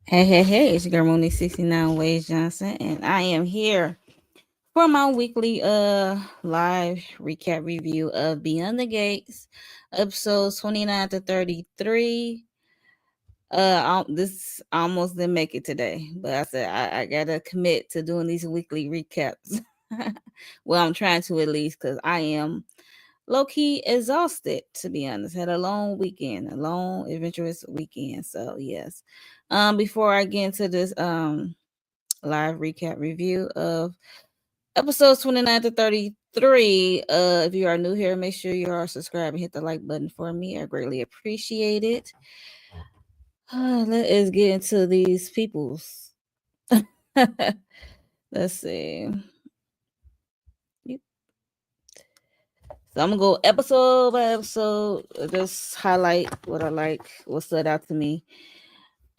Hey, it's your girl Mooney 69 Ways Johnson, and I am here for my weekly live recap review of Beyond the Gates, episodes 29 to 33. This almost didn't make it today, but I said I gotta commit to doing these weekly recaps. Well, I'm trying to at least because I am low key exhausted, to be honest. Had a long weekend, a long adventurous weekend. So yes. Before I get into this live recap review of episodes 29 to 33. If you are new here, make sure you are subscribed and hit the like button for me. I greatly appreciate it. Let us get into these peoples. Let's see. So I'm gonna go episode by episode, just highlight what I like, what stood out to me.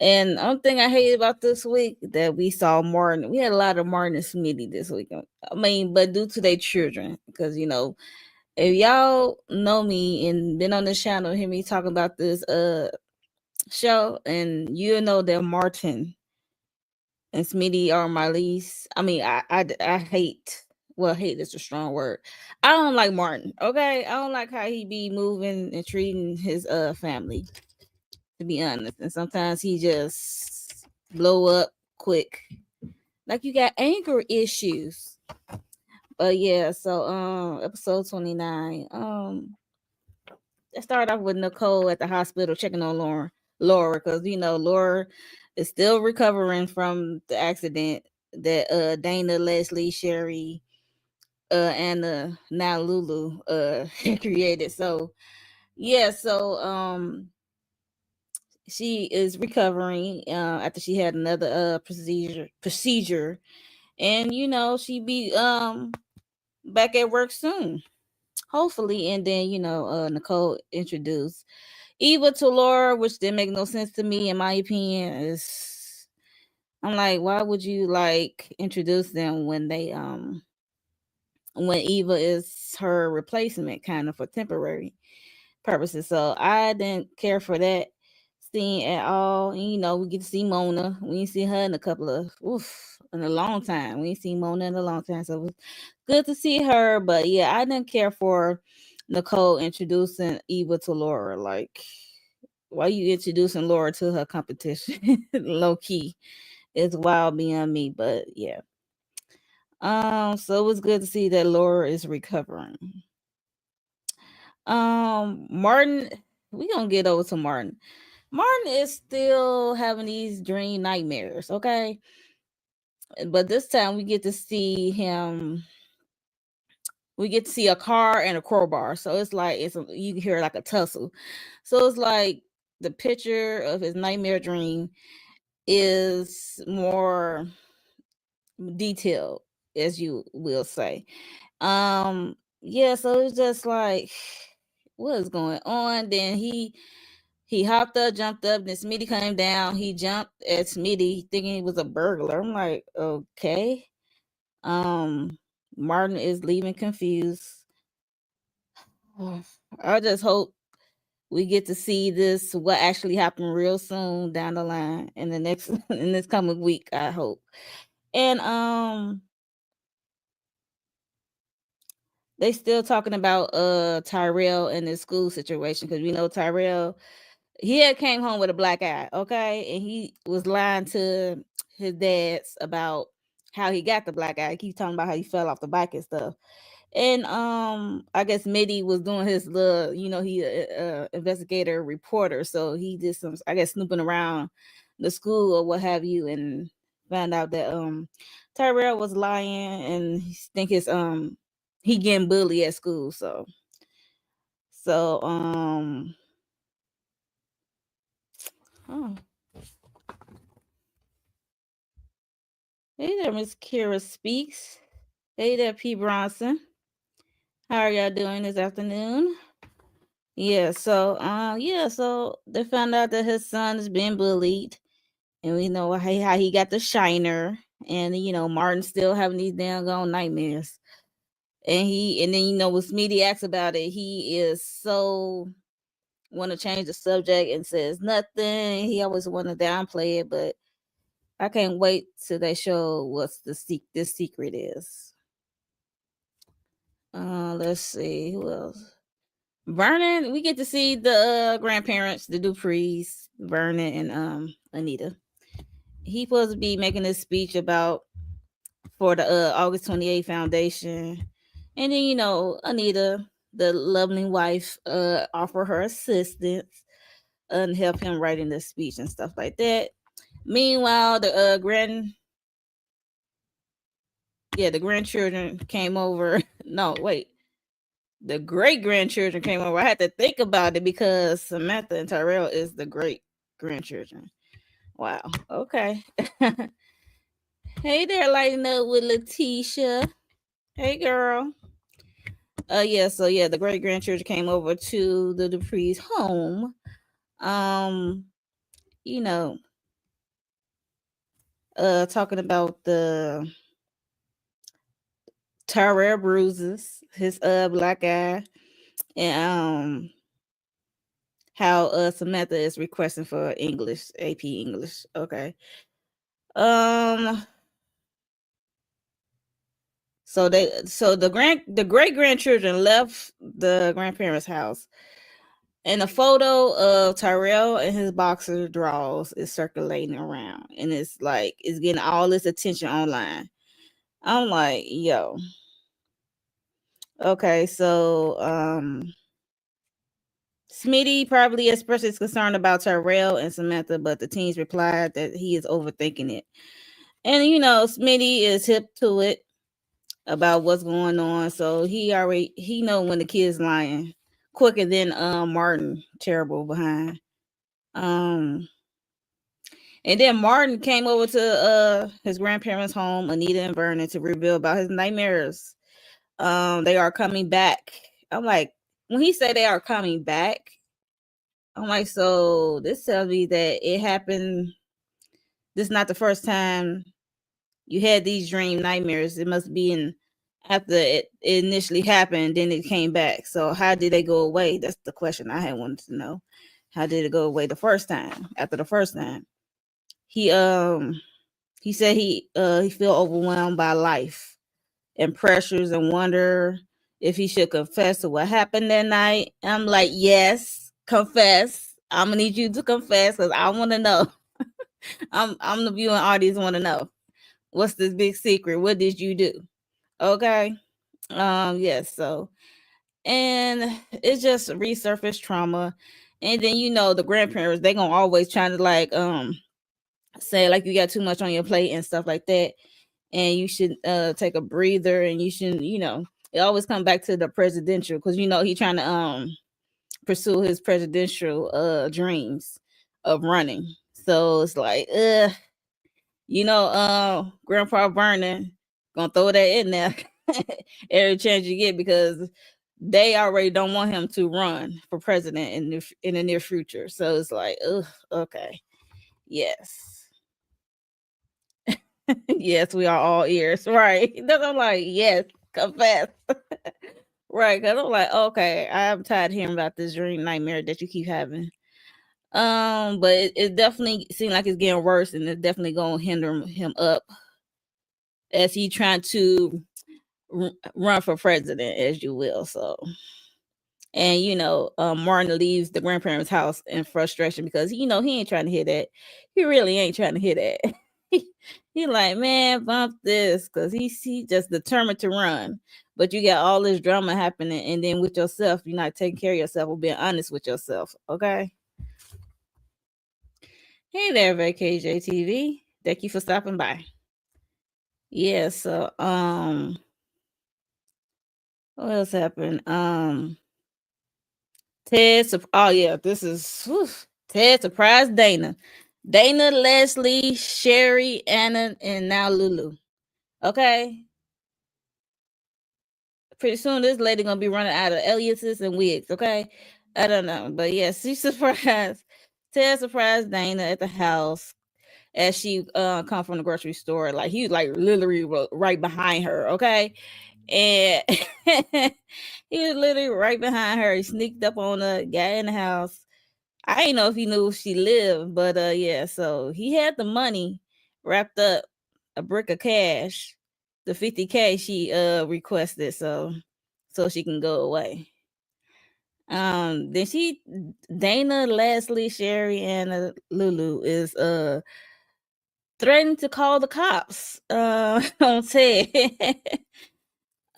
And the only thing I hate about this week that we saw Martin, we had a lot of Martin and Smitty this week. I mean, but due to their children, because if y'all know me and been on this channel, hear me talking about this show, and you know that Martin and Smitty are my least. I mean, I hate. Well, hate is a strong word. I don't like Martin. Okay, I don't like how he be moving and treating his family. To be honest, and sometimes he just blow up quick, like you got anger issues. But yeah, so episode 29. Let's start off with Nicole at the hospital checking on Laura, because Laura is still recovering from the accident that Dana, Leslie, Sherry, and now Lulu created. So yeah, so she is recovering after she had another procedure, and she be back at work soon, hopefully. And then Nicole introduced Eva to Laura, which didn't make no sense to me, in my opinion. Is I'm like, why would you like introduce them when Eva is her replacement, kind of for temporary purposes? So I didn't care for that scene at all. And, we get to see Mona. We ain't see her in in a long time. We ain't seen Mona in a long time, so it was good to see her. But yeah, I didn't care for Nicole introducing Eva to Laura. Like, why you introducing Laura to her competition? Low key, it's wild beyond me. But yeah, so it was good to see that Laura is recovering. Martin, we gonna get over to Martin. Martin is still having these dream nightmares, okay? But this time we get to see him. We get to see a car and a crowbar, so it's like you can hear like a tussle. So it's like the picture of his nightmare dream is more detailed, as you will say. Yeah, so it's just like, what is going on? Then he hopped up, jumped up, then Smitty came down. He jumped at Smitty thinking he was a burglar. I'm like, okay. Um Martin is leaving confused. I just hope we get to see this what actually happened real soon down the line in the next in this coming week, I hope. And they still talking about Tyrell and his school situation, because we know Tyrell, he had came home with a black eye, okay, and he was lying to his dads about how he got the black eye. He keeps talking about how he fell off the bike and stuff. And I guess Mitty was doing his little, he investigator reporter, so he did some, I guess, snooping around the school or what have you, and found out that Tyrell was lying, and he think his he getting bullied at school. So oh, hey there, Miss Kira Speaks. Hey there, P. Bronson. How are y'all doing this afternoon? So they found out that his son is being bullied, and we know how he got the shiner, and Martin's still having these damn gone nightmares. And then when Smitty asks about it, he is so want to change the subject and says nothing. He always want to downplay it, but I can't wait till they show what's this secret is. Let's see who else. Vernon, we get to see the grandparents, the Duprees, Vernon and Anita. He supposed to be making this speech about for the August 28th Foundation. And then, Anita, the lovely wife, offer her assistance and help him writing the speech and stuff like that. Meanwhile, the grandchildren came over. No, wait. The great grandchildren came over. I had to think about it because Samantha and Tyrell is the great grandchildren. Wow. Okay. Hey there, lighting up with Letitia. Hey, girl. The great grandchildren came over to the Dupree's home. Talking about the Tyrell bruises, his black eye, and how Samantha is requesting for English, AP English. Okay. So the great grandchildren left the grandparents' house, and a photo of Tyrell and his boxer draws is circulating around, and it's getting all this attention online. I'm like, yo. Okay, so Smitty probably expressed his concern about Tyrell and Samantha, but the teens replied that he is overthinking it. And Smitty is hip to it about what's going on, so he know when the kid's lying quicker than Martin terrible behind. And then Martin came over to his grandparents' home, Anita and Vernon, to reveal about his nightmares. They are coming back. I'm like, when he said they are coming back, I'm like, so this tells me that it happened. This is not the first time you had these dream nightmares. It must be after it initially happened, then it came back. So how did they go away? That's the question I had wanted to know. How did it go away the first time? After the first time, he said he feel overwhelmed by life and pressures and wonder if he should confess to what happened that night. I'm like, yes, confess. I'm gonna need you to confess because I want to know. I'm the viewing audience want to know what's this big secret. What did you do? Okay. Yes. So, and it's just resurfaced trauma, and then the grandparents they gonna always trying to say like you got too much on your plate and stuff like that, and you should take a breather, and you shouldn't it always come back to the presidential because he trying to pursue his presidential dreams of running. So it's like Grandpa Vernon gonna throw that in there every chance you get because they already don't want him to run for president in the near future. So it's like, okay, yes. Yes, we are all ears, right? Then I'm like, yes, confess. Right, because I'm like, okay, I'm tired of hearing about this dream nightmare that you keep having. But it definitely seems like it's getting worse, and it's definitely gonna hinder him up as he trying to run for president, as you will. So, and Martin leaves the grandparents' house in frustration because he ain't trying to hear that. He really ain't trying to hear that. He like, man, bump this because he just determined to run. But you got all this drama happening, and then with yourself, you're not taking care of yourself or being honest with yourself. Okay. Hey there, VKJ TV. Thank you for stopping by. Yeah, so what else happened? This is Ted surprised Dana. Dana, Leslie, Sherry, Anna, and now Lulu. Okay. Pretty soon this lady gonna be running out of aliases and wigs, okay? I don't know. But yes, she surprised. Ted surprised Dana at the house as she come from the grocery store. Like he was like literally right behind her, okay? And he was literally right behind her. He sneaked up on her, got in the house. I didn't know if he knew she lived, but yeah, so he had the money wrapped up a brick of cash, the 50K she requested, so she can go away. Then Dana, Leslie, Sherry, and Lulu is threatening to call the cops on Ted.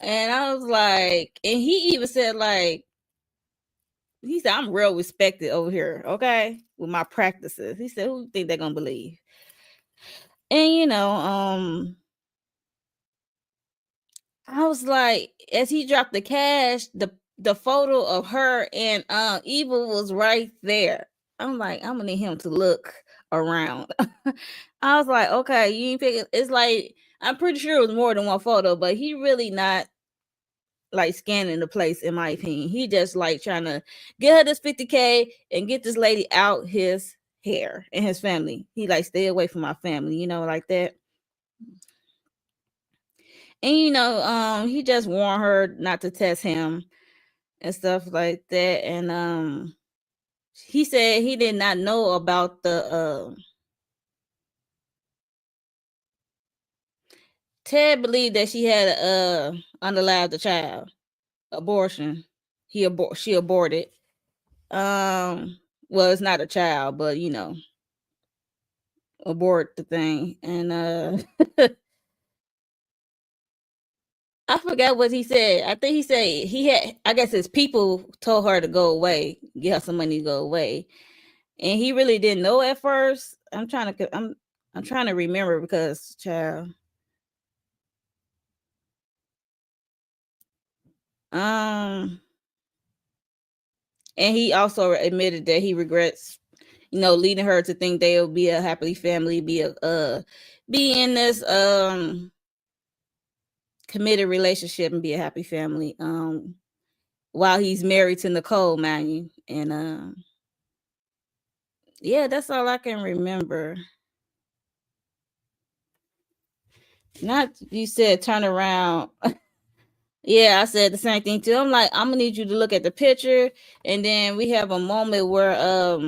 And I was like, and he even said, like, he said, I'm real respected over here, okay, with my practices. He said, who you think they're gonna believe? And I was like, as he dropped the cash, the photo of her and Eva was right there. I'm like, I'm gonna need him to look around. I was like, okay, you ain't pick. It's like, I'm pretty sure it was more than one photo, but he really not like scanning the place, in my opinion. He just like trying to get her this 50K and get this lady out his hair and his family. He like, stay away from my family, like that. And he just warned her not to test him and stuff like that. And he said he did not know about the Ted believed that she had unalived a child, abortion. She aborted. Well, it's not a child, but abort the thing. And I forgot what he said. I think he said I guess his people told her to go away, get her some money to go away. And he really didn't know at first. I'm trying to remember, because child. And he also admitted that he regrets, leading her to think they'll be a happy family, be in this committed relationship and be a happy family. While he's married to Nicole, mind you. And yeah, that's all I can remember. Not, you said turn around. Yeah, I said the same thing too. I'm like, I'm gonna need you to look at the picture, and then we have a moment where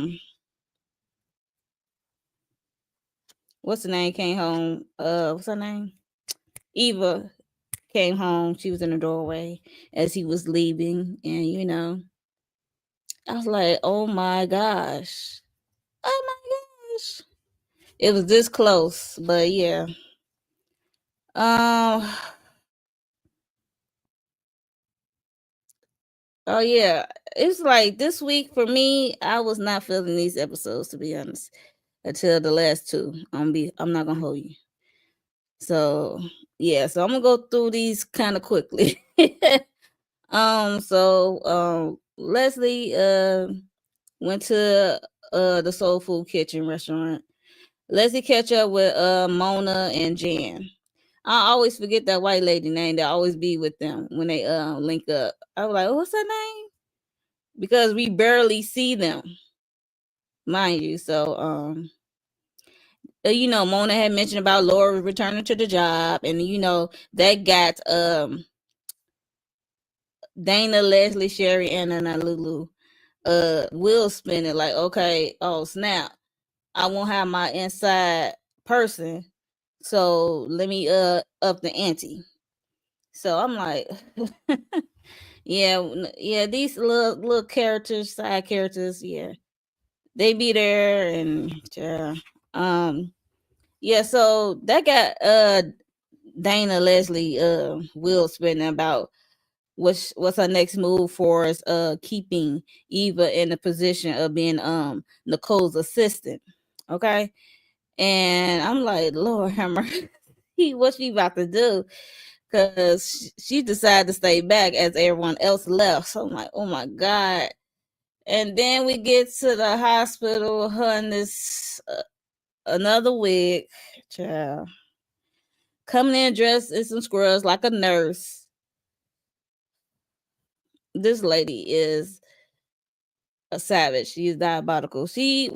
what's the name came home? What's her name? Eva came home. She was in the doorway as he was leaving, and I was like, oh my gosh. Oh my gosh. It was this close, but yeah. Oh yeah. It's like this week for me, I was not feeling these episodes, to be honest, until the last two. I'm not gonna hold you. So yeah, so I'm gonna go through these kind of quickly. Leslie went to the Soul Food Kitchen restaurant. Leslie catch up with Mona and Jan. I always forget that white lady name that always be with them when they link up. I was like, oh, what's her name? Because we barely see them, mind you. So Mona had mentioned about Laura returning to the job, and that got Dana, Leslie, Sherry, and Lulu wheel spinning, like, okay, oh snap, I won't have my inside person, so let me up the ante. So I'm like, yeah, these little characters, side characters, yeah, they be there. And yeah, so that got Dana, Leslie wheel spinning about what's her next move for us keeping Eva in the position of being Nicole's assistant. Okay. And I'm like, Lord hammer, what she about to do? Because she decided to stay back as everyone else left. So I'm like, oh my God. And then we get to the hospital, her and this another wig, child, coming in dressed in some scrubs like a nurse. This lady is a savage. She's diabolical. She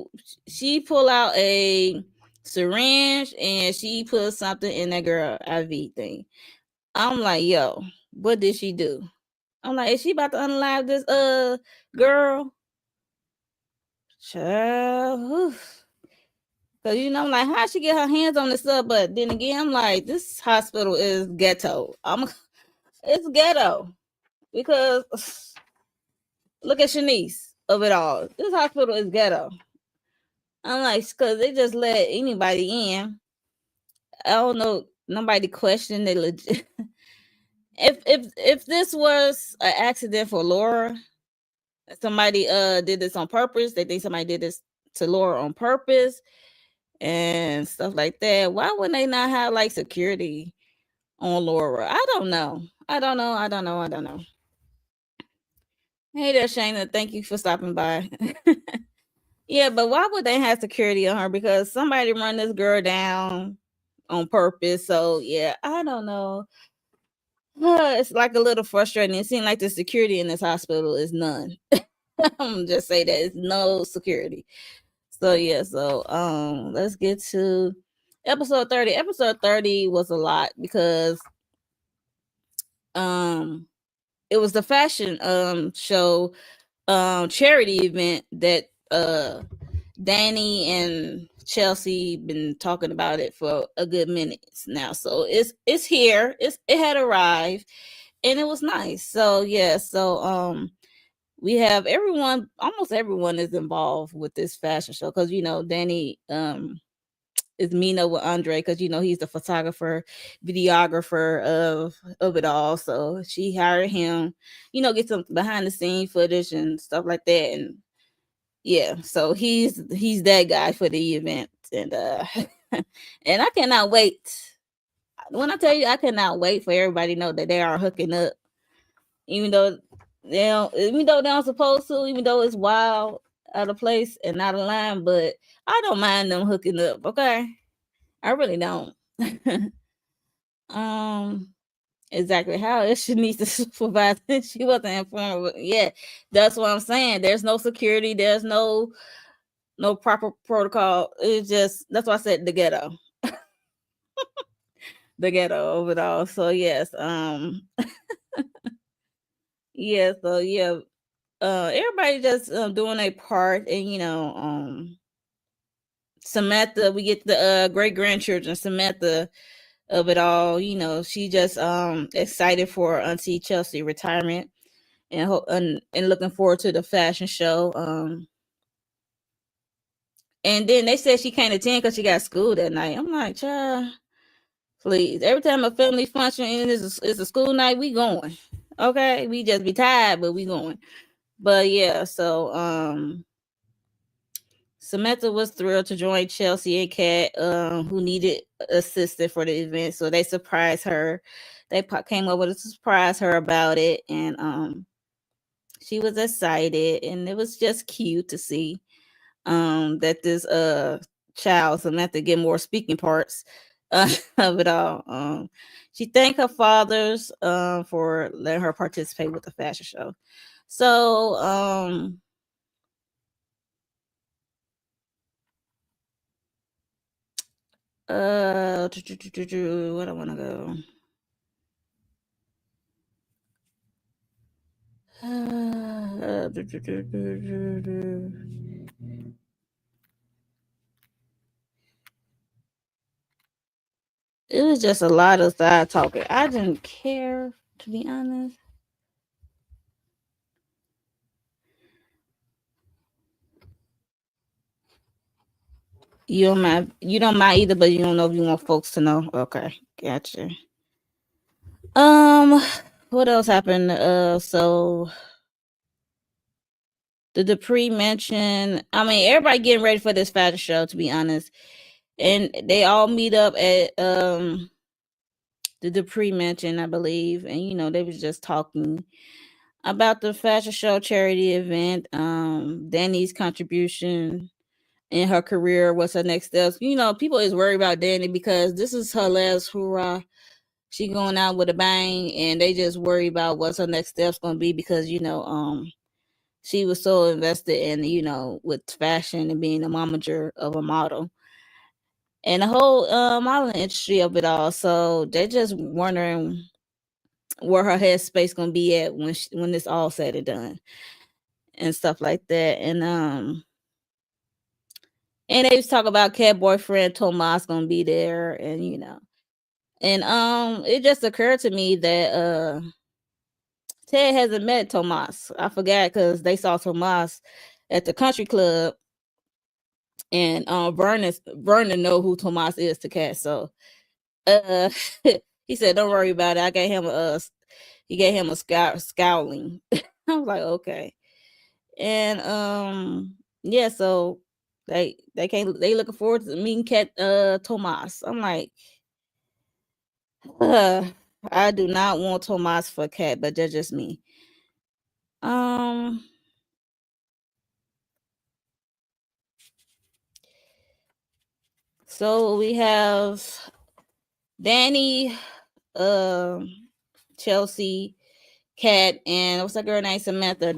pull out a syringe and she put something in that girl IV thing. I'm like, yo, what did she do? I'm like, is she about to unalive this girl? Child. Cause I'm like, how she get her hands on this stuff? But then again, I'm like, this hospital is ghetto. It's ghetto because look at Shanice of it all. This hospital is ghetto. I'm like, cause they just let anybody in. I don't know. Nobody questioned it. Legit. If this was an accident for Laura, somebody did this on purpose. They think somebody did this to Laura on purpose and stuff like that. Why would they not have like security on Laura? I don't know. I don't know. Hey there, Shayna. Thank you for stopping by. Yeah, but why would they have security on her? Because somebody run this girl down on purpose. So yeah, I don't know. It's like a little frustrating. It seems like the security in this hospital is none. I'm just say that it's no security. So yeah, so let's get to episode 30. Episode 30 was a lot because it was the fashion show charity event that Danny and Chelsea been talking about it for a good minute now. So it's here. It had arrived and it was nice. So yeah, so we have almost everyone is involved with this fashion show because Danny is meeting up with Andre because he's the photographer, videographer of it all. So she hired him, get some behind the scene footage and stuff like that. And yeah, so he's that guy for the event. And and I cannot wait. When I tell you I cannot wait for everybody to know that they are hooking up. Even though even though they aren't supposed to, even though it's wild, out of place and out of line, but I don't mind them hooking up, okay? I really don't. um, exactly how is she needs to supervise? She wasn't informed. Yeah, that's what I'm saying. There's no security. There's no proper protocol. It's just that's why I said the ghetto, the ghetto of it all. So yes, yeah. So yeah, everybody just doing a part, and Samantha. We get the great grandchildren. Samantha of it all. She just excited for Auntie Chelsea retirement and looking forward to the fashion show. And then they said she can't attend because she got school that night. I'm like, child, please. Every time a family function is a school night, we going. Okay, we just be tired, but we going. But yeah, so Samantha was thrilled to join Chelsea and Kat, who needed assistance for the event. So they surprised her. They came over to surprise her about it, and she was excited, and it was just cute to see that this child Samantha get more speaking parts of it all. She thanked her fathers for letting her participate with the fashion show. So where do I want to go? It was just a lot of side talking. I didn't care, to be honest. You don't mind either, but you don't know if you want folks to know. Okay, gotcha. Um, what else happened? So the Dupree mention. I mean, everybody getting ready for this fashion show, to be honest, and they all meet up at the Dupree mention, I believe, and they was just talking about the fashion show charity event. Danny's contribution in her career, what's her next steps. People is worried about Danny because this is her last hurrah. She going out with a bang, and they just worry about what's her next steps gonna be because she was so invested in with fashion and being a momager of a model and the whole modeling industry of it all. So they're just wondering where her headspace gonna be at when this all said and done and stuff like that. And And they was talking about Cat boyfriend Tomas gonna be there, and and it just occurred to me that Ted hasn't met Tomas. I forgot because they saw Tomas at the country club, and Vernon know who Tomas is to Cat. So uh he said, "Don't worry about it." I gave him he gave him a scowling. I was like, okay. And yeah, so they looking forward to meeting Cat Tomas. I'm like, I do not want Tomas for Cat, but that's just me. Um so we have Danny, Chelsea, Cat, and what's that girl named Samantha?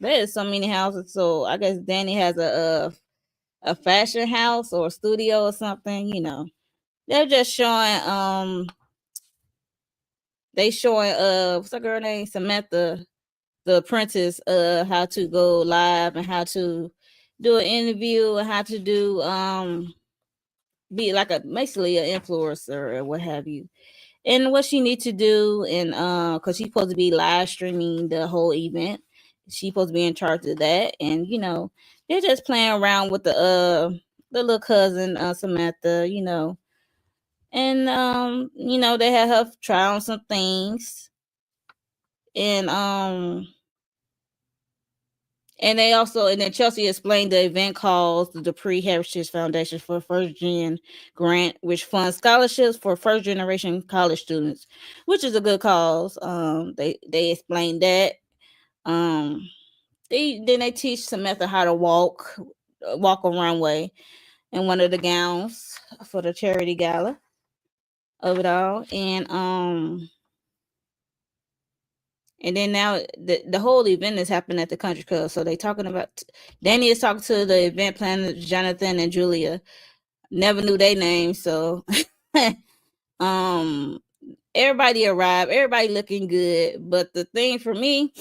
There is so many houses, so I guess Danny has a fashion house or a studio or something, They're just showing they showing what's that girl named Samantha, the apprentice, how to go live and how to do an interview and how to do be like a basically an influencer or what have you. And what she need to do, and because she's supposed to be live streaming the whole event. She's supposed to be in charge of that. And they're just playing around with the little cousin, Samantha, and they had her try on some things. And they also, and then Chelsea explained the event called the Dupree Heritage Foundation for First Gen Grant, which funds scholarships for first generation college students, which is a good cause. They explained that. They teach Samantha how to walk a runway in one of the gowns for the charity gala of it all. And then now the whole event is happening at the country club. So they talking about Danny is talking to the event planners, Jonathan and Julia. Never knew their names, so everybody arrived, everybody looking good. But the thing for me,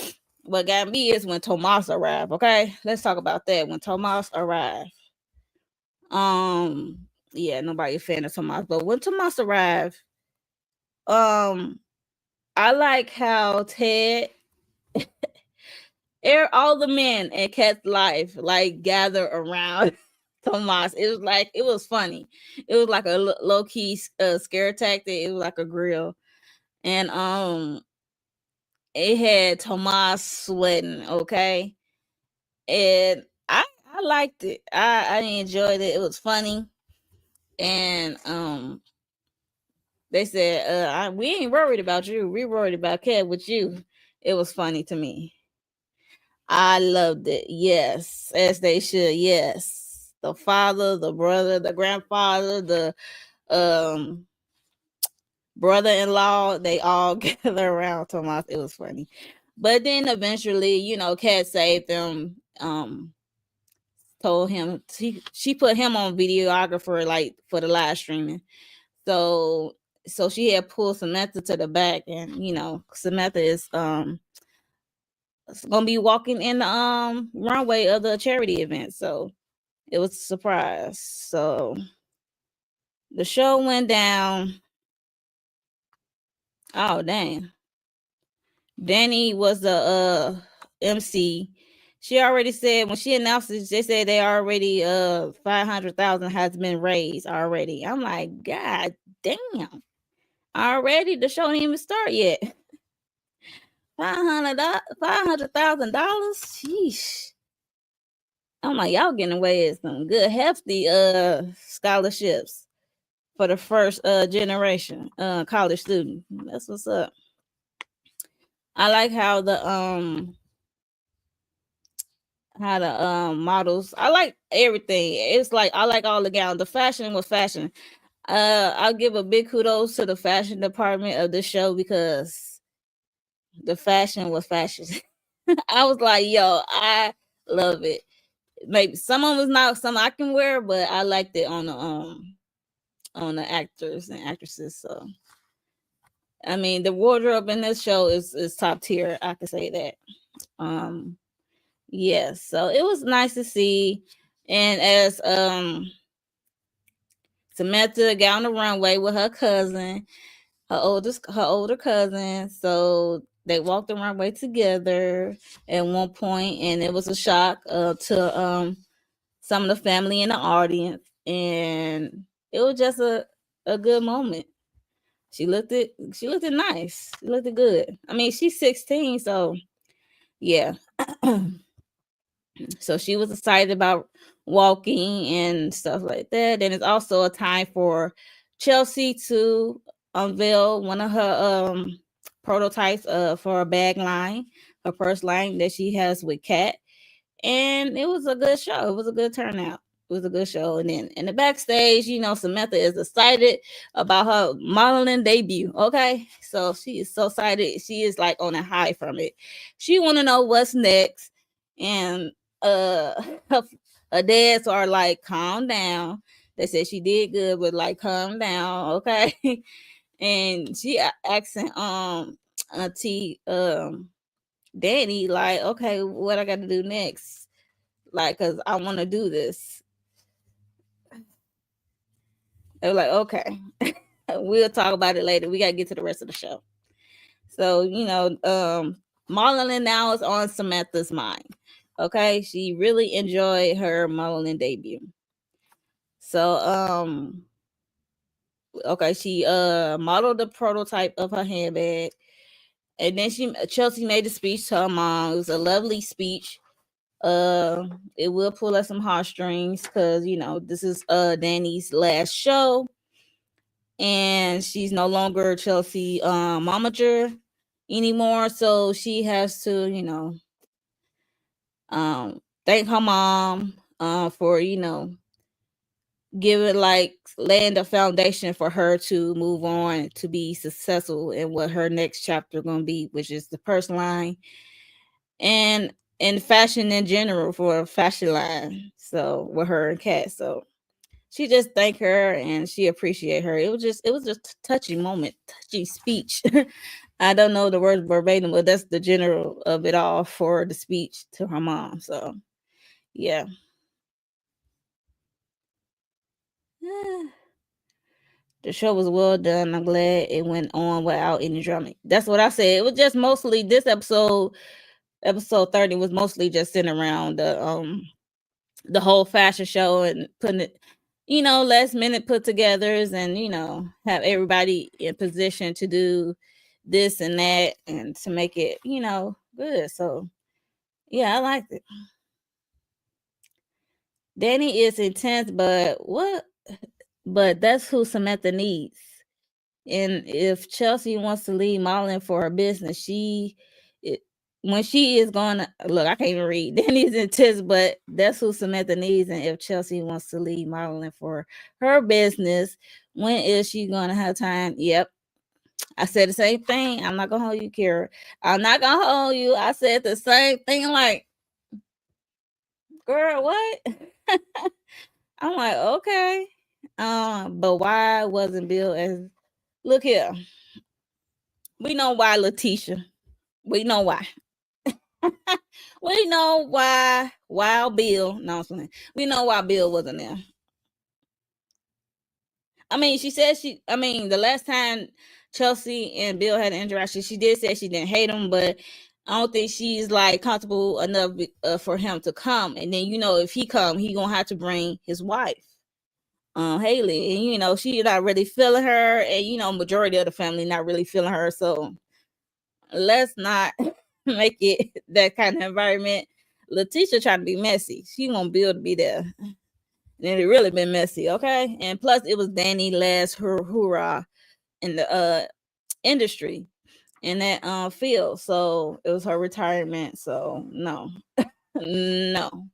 what got me is when Tomas arrived. Okay, let's talk about that. When Tomas arrived, yeah, nobody a fan of Tomas, but when Tomas arrived, um, I like how Ted, all the men at Cat's Life like gather around Tomas. It was funny. It was like a low key scare tactic. It was like a grill, and it had Tomas sweating. Okay, and I liked it. I enjoyed it. It was funny, and they said, "We ain't worried about you. We worried about Cat with you." It was funny to me. I loved it. Yes, as they should. Yes, the father, the brother, the grandfather, the um brother-in-law, they all gather around Tomas. It was funny. But then eventually, Cat saved them. Told him she put him on videographer like for the live streaming. So she had pulled Samantha to the back, and Samantha is gonna be walking in the runway of the charity event. So it was a surprise. So the show went down. Oh dang. Danny was the MC. She already said when she announced it, they said they already 500,000 has been raised already. I'm like, God damn. Already the show didn't even start yet. $500,000. Sheesh. I'm like, y'all getting away with some good hefty scholarships for the first generation college student. That's what's up. I like how the models. I like everything. It's like I like all the gowns. The fashion was fashion. I'll give a big kudos to the fashion department of this show because the fashion was fashion. I was like, yo, I love it. Maybe some of it's not some I can wear, but I liked it on the actors and actresses. So I mean, the wardrobe in this show is top tier. I can say that. Yes, so it was nice to see. And as Samantha got on the runway with her cousin, her older cousin, so they walked the runway together at one point, and it was a shock to some of the family in the audience, and it was just a good moment. She looked nice. She looked good. I mean, she's 16, so yeah. So she was excited about walking and stuff like that. And it's also a time for Chelsea to unveil one of her prototypes for a bag line, her purse line that she has with Kat. And it was a good show. It was a good turnout. It was a good show. And then in the backstage, Samantha is excited about her modeling debut. Okay. So she is so excited. She is like on a high from it. She want to know what's next. And uh her dads are like, calm down. They said she did good, but like calm down, okay? And she asking Auntie Danny, like, okay, what I got to do next? Like, cause I want to do this. They were like, okay, we'll talk about it later. We got to get to the rest of the show. So, modeling now is on Samantha's mind. Okay, she really enjoyed her modeling debut. So, okay, she modeled the prototype of her handbag, and then Chelsea made a speech to her mom. It was a lovely speech. It will pull at some heartstrings because this is Danny's last show, and she's no longer Chelsea momager anymore. So she has to thank her mom for give it like laying the foundation for her to move on to be successful in what her next chapter gonna be, which is the purse line and in fashion in general for a fashion line. So with her and Kat, so she just thanked her and she appreciated her. It was just a touching moment, touching speech. I don't know the words verbatim, but that's the general of it all for the speech to her mom. So yeah. The show was well done. I'm glad it went on without any drama. That's what I said. It was just mostly this episode 30 was mostly just sitting around the whole fashion show and putting it, last minute put togethers and have everybody in position to do this and that and to make it, good. So yeah, I liked it. Danny is intense, but that's who Samantha needs. And if Chelsea wants to leave modeling for her business, when she is going to look, I can't even read. Danny's intense, but that's who Samantha needs. And if Chelsea wants to leave modeling for her business, when is she going to have time? Yep. I said the same thing. I'm not going to hold you, Kara. I'm not going to hold you. I said the same thing. Like, girl, what? I'm like, okay. But why wasn't Bill as look here? We know why, Letitia. We know why. We know why Wild Bill. No, I'm saying we know why Bill wasn't there. I mean, she said the last time Chelsea and Bill had an interaction, she did say she didn't hate him, but I don't think she's like comfortable enough for him to come. And then if he come, he gonna have to bring his wife, Haley, and she not really feeling her, and majority of the family not really feeling her. So let's not make it that kind of environment. Letitia trying to be messy. She want Bill to be there. And it really been messy, okay? And plus it was Danny last hurrah in the industry in that field. So it was her retirement. So no. No.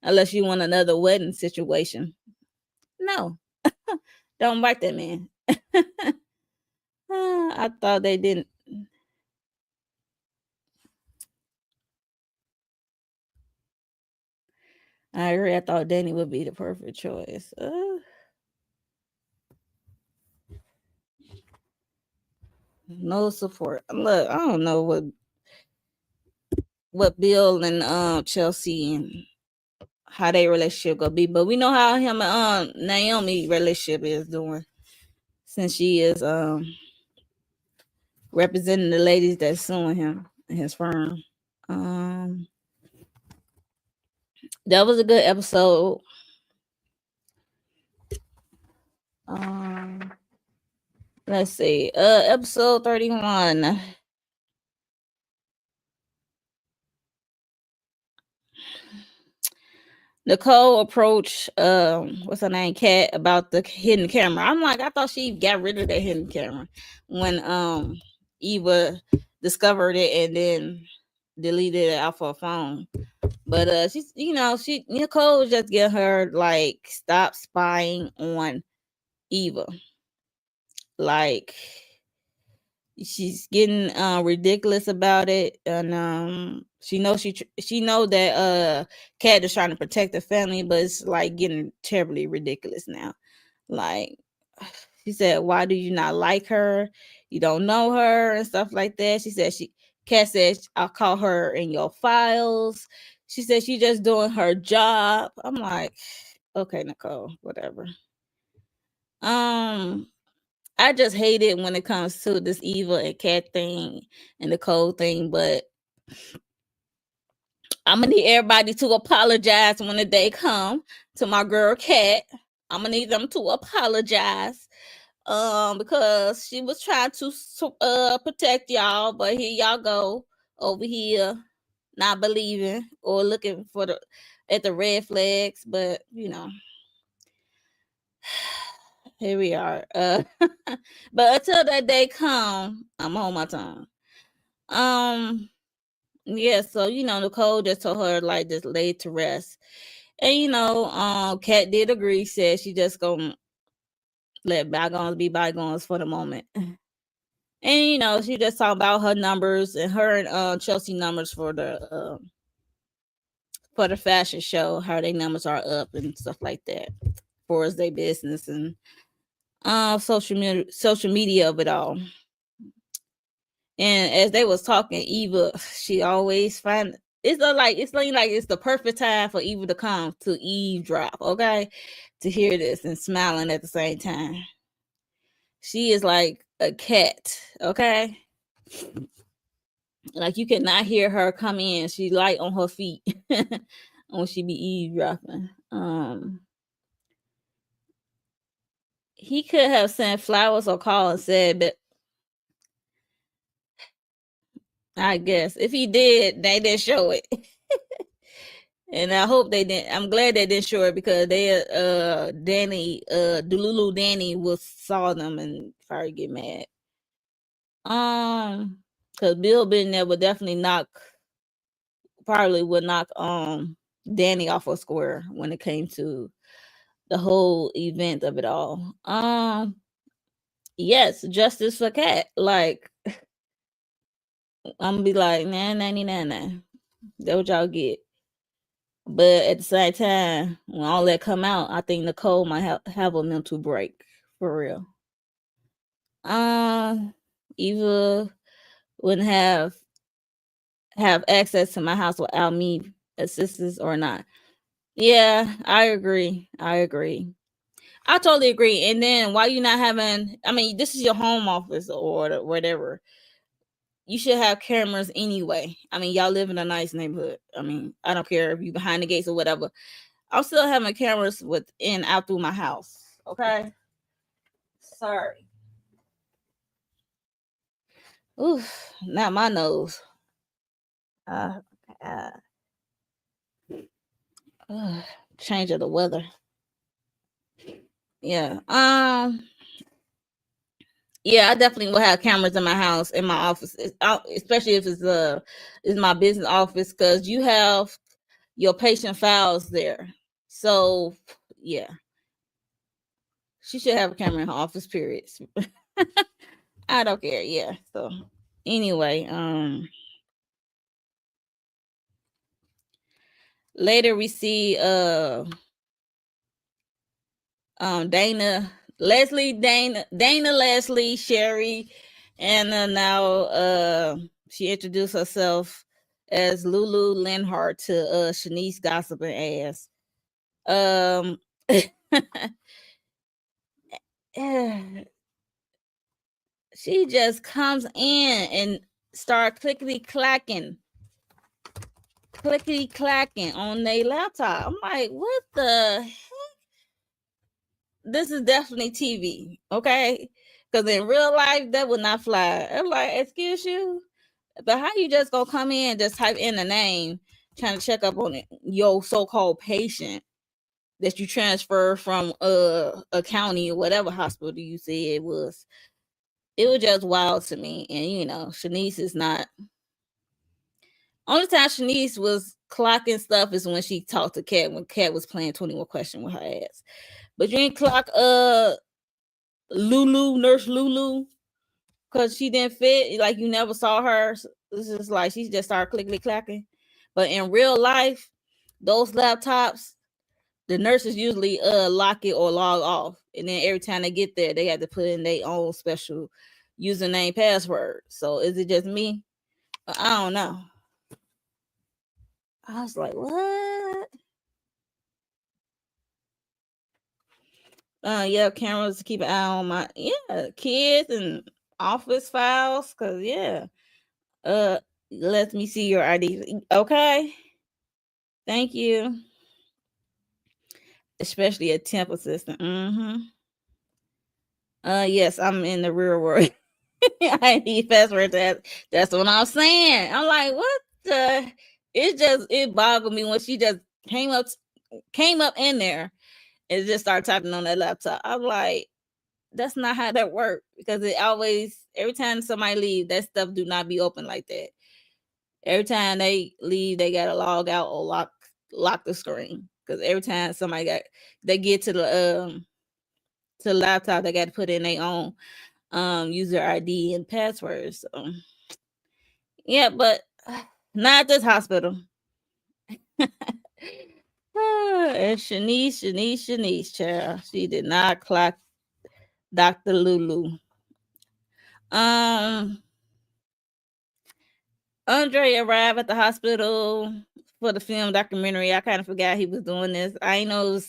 Unless you want another wedding situation. No. Don't like that man. I thought they didn't. I agree. I thought Danny would be the perfect choice. No support. Look, I don't know what Bill and Chelsea and how their relationship gonna be. But we know how him and Naomi relationship is doing, since she is representing the ladies that's suing him and his firm. Um, that was a good episode. Um, let's see. Episode 31. Nicole approached what's her name, Kat, about the hidden camera. I'm like, I thought she got rid of that hidden camera when Eva discovered it and then deleted it off her phone. But she's, Nicole just get her like stop spying on Eva. Like, she's getting ridiculous about it, and she knows she know that Kat is trying to protect the family, but it's like getting terribly ridiculous now. Like, she said, why do you not like her? You don't know her and stuff like that. Kat said, I'll call her in your files. She said she just doing her job. I'm like, okay, Nicole, whatever. I just hate it when it comes to this Eva and Kat thing and the Cole thing, but I'm gonna need everybody to apologize when the day come to my girl Kat. I'm gonna need them to apologize, because she was trying to protect y'all, but here y'all go over here not believing or looking at the red flags, but here we are. But until that day come, I'm on my tongue. Yeah, so Nicole just told her like just lay to rest. And Kat did agree, said she just gonna let bygones be bygones for the moment. And she just talked about her numbers and her and Chelsea numbers for the fashion show, how their numbers are up and stuff like that, for as their business and social media of it all. And as they was talking, Eva, she always find it's like it's the perfect time for Eva to come to eavesdrop, okay, to hear this and smiling at the same time. She is like a cat, okay. Like you cannot hear her come in. She light on her feet when she be eavesdropping. He could have sent flowers or called and said, but I guess if he did, they didn't show it. And I hope they didn't. I'm glad they didn't show it because Danny, Delulu Danny saw them and probably get mad. Because Bill being there would definitely would knock Danny off a square when it came to the whole event of it all. Yes, justice for Kat. Like, I'm gonna be like, nah. That's what y'all get. But at the same time, when all that come out, I think Nicole might have a mental break for real. Eva wouldn't have access to my house without me assistance or not. Yeah, I agree. I totally agree. And then why you not having? I mean, this is your home office or whatever. You should have cameras anyway. I mean, y'all live in a nice neighborhood. I mean, I don't care if you behind the gates or whatever. I'm still having cameras within out through my house. Okay. Sorry. Ooh, not my nose. Uh, uh, change of the weather. Yeah. Yeah, I definitely will have cameras in my house, in my office, especially if it's my business office, because you have your patient files there. So yeah, she should have a camera in her office. Period. I don't care. Yeah. So anyway, later we see Dana Leslie, Sherry, and now she introduced herself as Lulu Lenhart to Shanice gossiping ass. Um, she just comes in and start clickety clacking on their laptop. I'm like, what the? This is definitely TV, okay? Because in real life, that would not fly. I'm like, excuse you, but how you just gonna come in and just type in the name, trying to check up on it, your so-called patient that you transfer from a county or whatever hospital you said it was. It was just wild to me. And Shanice is not. Only time Shanice was clocking stuff is when she talked to Kat when Kat was playing 21 Question with her ass. But you ain't clock Nurse Lulu, because she didn't fit. Like you never saw her. This is like she just started clickety clacking. But in real life, those laptops, the nurses usually lock it or log off, and then every time they get there, they have to put in their own special username password. So is it just me? I don't know. I was like, what? Yeah, cameras to keep an eye on my kids and office files, cause let me see your ID. Okay, thank you. Especially a temp assistant. Yes, I'm in the real world. I need password. That's what I'm saying. I'm like, what the? It boggled me when she just came up in there and just started typing on that laptop. I'm like, that's not how that works, because it always, every time somebody leave, that stuff do not be open like that. Every time they leave, they gotta log out or lock the screen, because every time they get to the laptop, they got to put in their own user ID and passwords. So yeah, but not this hospital. And Shanice, child, she did not clock Dr. Lulu. Andre arrived at the hospital for the film documentary. I kind of forgot he was doing this. I know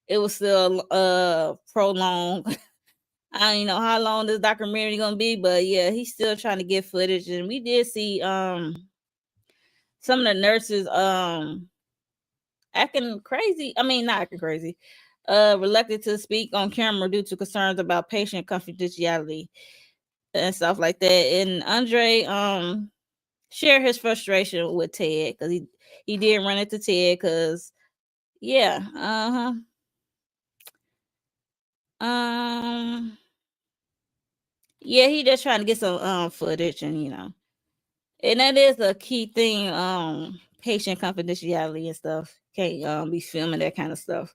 it was still prolonged. I don't know how long this documentary gonna be, but yeah, he's still trying to get footage, and we did see some of the nurses acting crazy. I mean, not acting crazy. Reluctant to speak on camera due to concerns about patient confidentiality and stuff like that. And Andre shared his frustration with Ted, because he did run into Ted, because yeah, yeah, he just trying to get some footage, and and that is a key thing, patient confidentiality and stuff. Can't be filming that kind of stuff.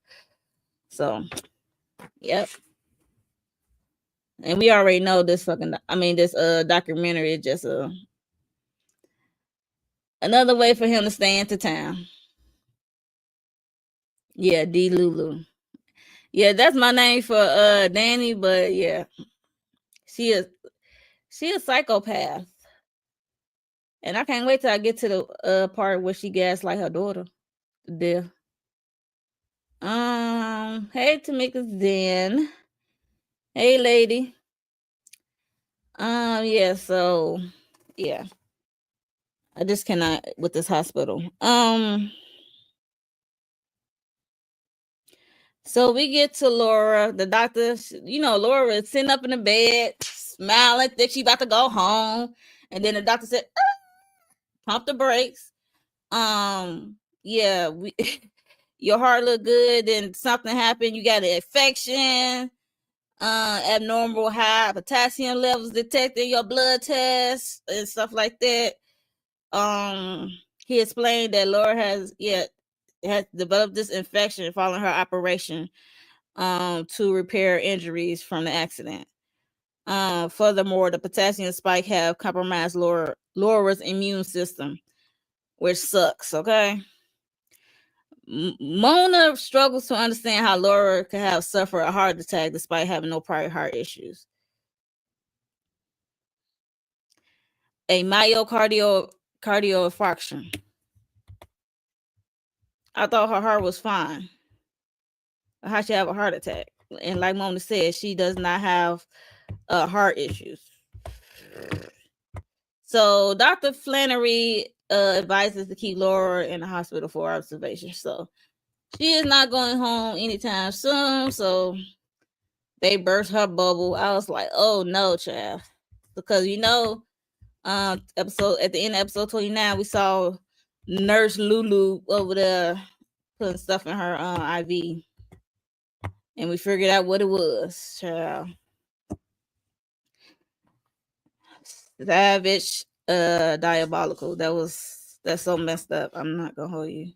So yep. And we already know this documentary is just another way for him to stay into town. Yeah, D Lulu. Yeah, that's my name for Danny, but yeah, she is a psychopath. And I can't wait till I get to the part where she gaslight her daughter to death. Hey Tamika's Den. Hey lady. Yeah, so yeah. I just cannot with this hospital. So we get to Laura, the doctor. Laura is sitting up in the bed, smiling, think she about to go home, and then the doctor said, "Pump the brakes." Yeah, your heart look good, then something happened. You got an infection. Abnormal high potassium levels detected in your blood test and stuff like that. He explained that Laura has developed this infection following her operation to repair injuries from the accident. Furthermore, the potassium spike have compromised Laura's immune system, which sucks. Okay. Mona struggles to understand how Laura could have suffered a heart attack despite having no prior heart issues. A myocardial infarction. I thought her heart was fine. how she have a heart attack. And like Mona said, she does not have heart issues. So Dr. Flannery advises to keep Laura in the hospital for observation. So she is not going home anytime soon. So they burst her bubble. I was like, oh no, child. Because episode at the end of episode 29, we saw Nurse Lulu over there putting stuff in her IV. And we figured out what it was, child. Savage, diabolical. That's so messed up. I'm not gonna hold you.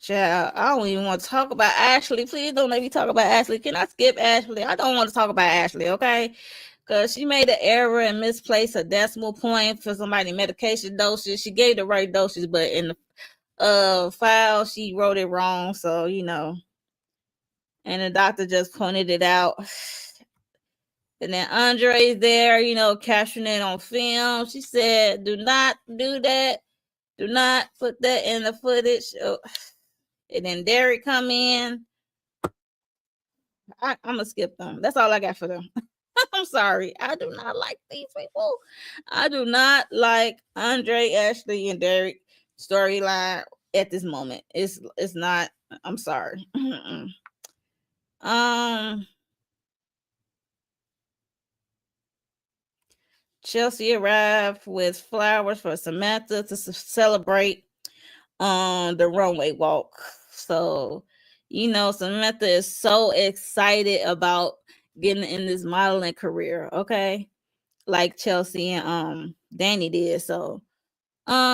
Child, I don't even want to talk about Ashley. Please don't let me talk about Ashley. Can I skip Ashley? I don't want to talk about Ashley, okay? Because she made an error and misplaced a decimal point for somebody's medication dosage. She gave the right dosage, but in the file, she wrote it wrong. So, and the doctor just pointed it out. And then Andre's there, capturing it on film. She said, do not do that. Do not put that in the footage. And then Derek come in. I'm going to skip them. That's all I got for them. I'm sorry. I do not like these people. I do not like Andre, Ashley, and Derek storyline at this moment. It's not. I'm sorry. Chelsea arrived with flowers for Samantha to celebrate the runway walk. So, Samantha is so excited about getting in this modeling career, okay? Like Chelsea and Danny did. So,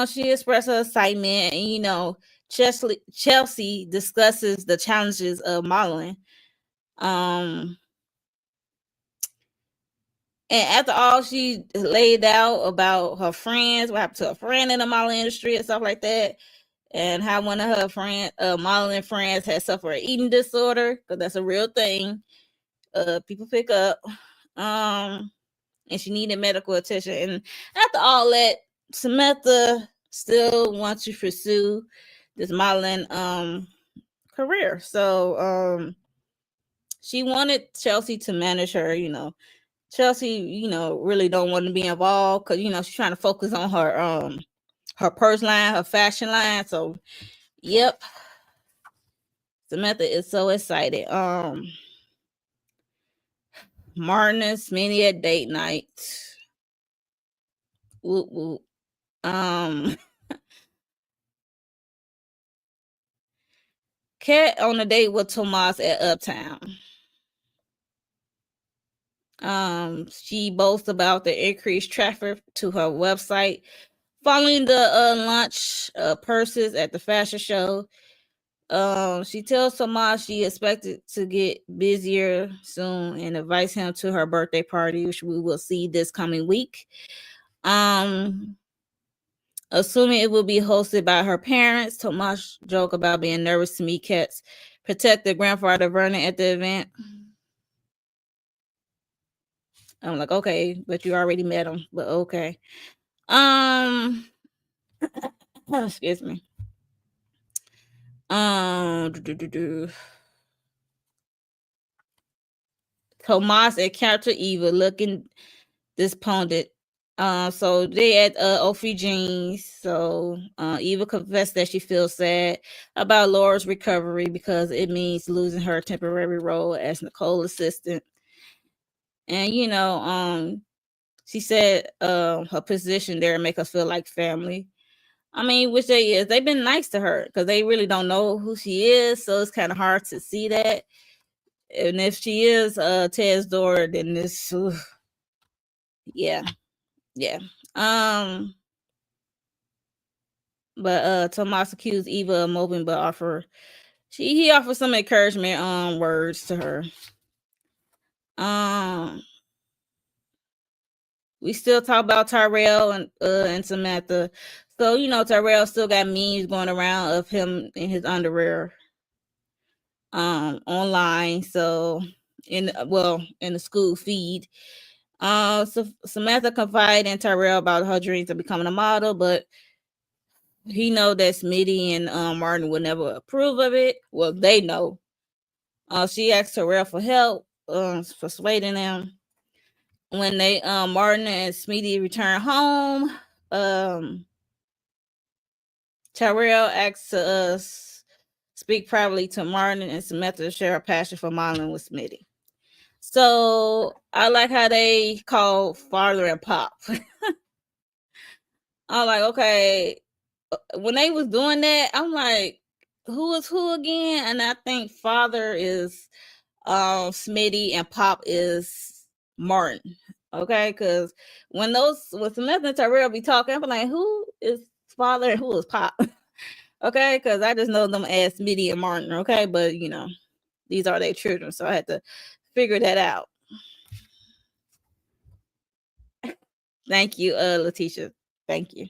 she expressed her excitement, and Chelsea discusses the challenges of modeling. And after all, she laid out about her friends, what happened to her friend in the modeling industry and stuff like that, and how one of her modeling friends had suffered an eating disorder, because that's a real thing. People pick up. And she needed medical attention. And after all that, Samantha still wants to pursue this modeling career. So she wanted Chelsea to manage her, Chelsea, really don't want to be involved because, she's trying to focus on her purse line, her fashion line. So, yep. Samantha is so excited. Martin's many a date night. Whoop, whoop. Kat on a date with Tomas at Uptown. She boasts about the increased traffic to her website following the launch of purses at the fashion show. She tells Tomas she expected to get busier soon and invites him to her birthday party, which we will see this coming week. Assuming it will be hosted by her parents, Tomas joked about being nervous to meet Kat's protective grandfather Vernon at the event. I'm like, okay, but you already met him, but okay. Excuse me. Tomas encountered Eva looking disappointed. So they at Ophi Jeans. So Eva confessed that she feels sad about Laura's recovery because it means losing her temporary role as Nicole's assistant. And she said her position there make us feel like family. I mean, which they is. They've been nice to her because they really don't know who she is, so it's kind of hard to see that. And if she is Ted's daughter, then this, yeah. But Tomas accused Eva of moping, but he offered some encouragement words to her. We still talk about Tyrell and Samantha. So, Tyrell still got memes going around of him in his underwear online. So in the school feed. So Samantha confided in Tyrell about her dreams of becoming a model, but he know that Smitty and Martin would never approve of it. Well, they know. She asked Tyrell for help, persuading them. When they Martin and Smitty return home, Tyrell asks us speak privately to Martin and Samantha to share her passion for modeling with Smitty. So I like how they call father and pop. I'm like, okay. When they was doing that, I'm like, who is who again? And I think father is Smitty and pop is Martin. Okay, because when Samantha and Tyrell be talking, I'm like, who is father and who is pop? Okay, because I just know them as Smitty and Martin. Okay, but these are their children, so I had to figure that out. Thank you, Letitia. Thank you.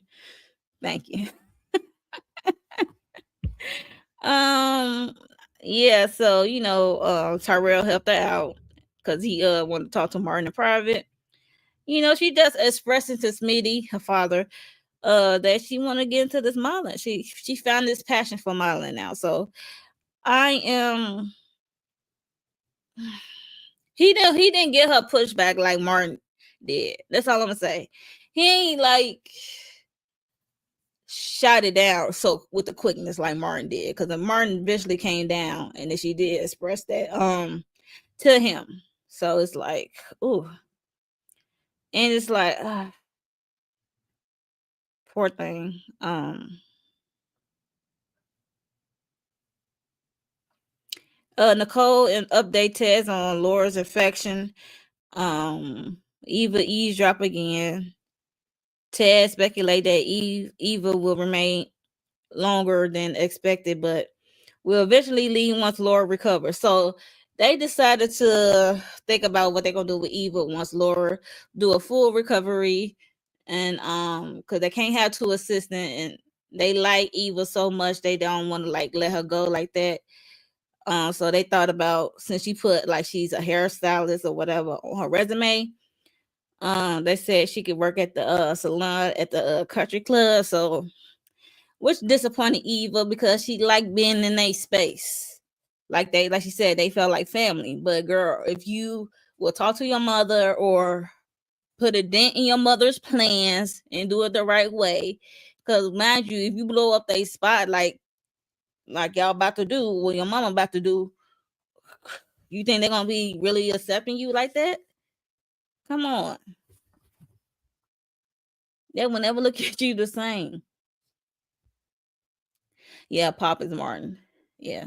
Yeah, so Tyrell helped her out because he wanted to talk to Martin in private. She just expressing to Smitty, her father, that she want to get into this modeling. She found this passion for modeling now. So I am. He didn't get her pushback like Martin did. That's all I'm gonna say. He ain't like shot it down so with the quickness like Martin did, because Martin eventually came down and then she did express that to him. So it's like, ooh, and it's like, poor thing. Nicole and update Tez on Laura's infection. Eva eavesdrop again. Ted speculate that Eva will remain longer than expected, but will eventually leave once Laura recovers. So they decided to think about what they're gonna do with Eva once Laura do a full recovery, and because they can't have two assistants, and they like Eva so much they don't want to like let her go like that. So they thought about, since she put like she's a hairstylist or whatever on her resume, they said she could work at the salon at the country club. So, which disappointed Eva because she liked being in a space. Like she said, they felt like family. But girl, if you will talk to your mother or put a dent in your mother's plans and do it the right way, because mind you, if you blow up that spot like y'all about to do, what your mama about to do, you think they're gonna be really accepting you like that? Come on. They will never look at you the same. Yeah, Pop is Martin. Yeah.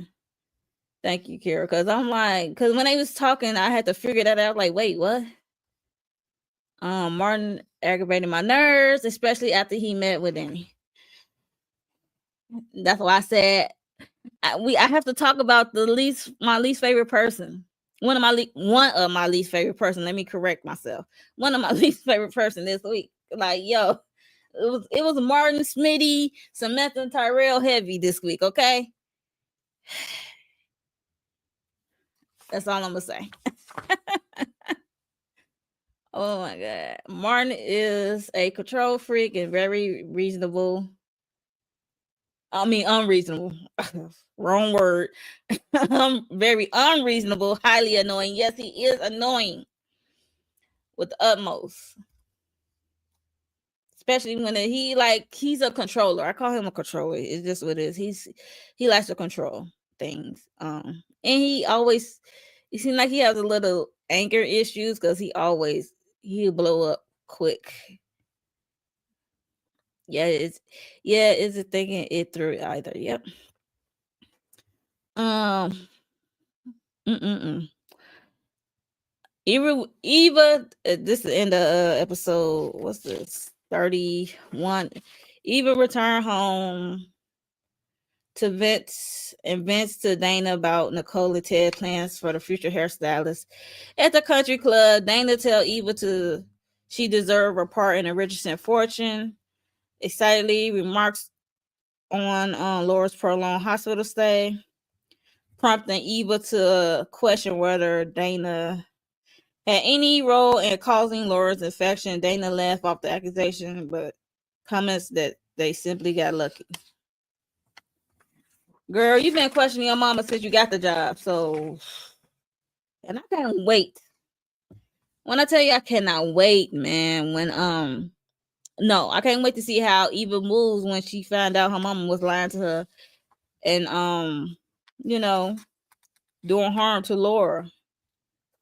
Thank you, Kara. Because I'm like, because when they was talking, I had to figure that out. Like, wait, what? Martin aggravated my nerves, especially after he met with Danny. That's why I said I have to talk about my least favorite person. One of my least favorite person. Let me correct myself. One of my least favorite person this week. Like, yo, it was Martin, Smitty, Samantha, and Tyrell heavy this week. Okay, that's all I'm gonna say. Oh my god, Martin is a control freak and very reasonable. I mean, unreasonable. Wrong word. Very unreasonable, highly annoying. Yes, he is annoying with the utmost. Especially when he's a controller. I call him a controller. It's just what it is. He likes to control things. And it seems like he has a little anger issues because he'll blow up quick. Yeah, it's a thinking it through either. Yep. Eva, this is the end of episode. What's this? 31. Eva returned home to Vince to Dana about Nicole and Ted plans for the future hairstylist. At the country club, Dana tell Eva she deserved a part in the Richardson fortune. Excitedly remarks on Laura's prolonged hospital stay, prompting Eva to question whether Dana had any role in causing Laura's infection. Dana laughed off the accusation, but comments that They simply got lucky. Girl, you've been questioning your mama since you got the job, so and I can't wait. When I tell you I cannot wait, man, when no, I can't wait to see how Eva moves when she found out her mama was lying to her and you know, doing harm to Laura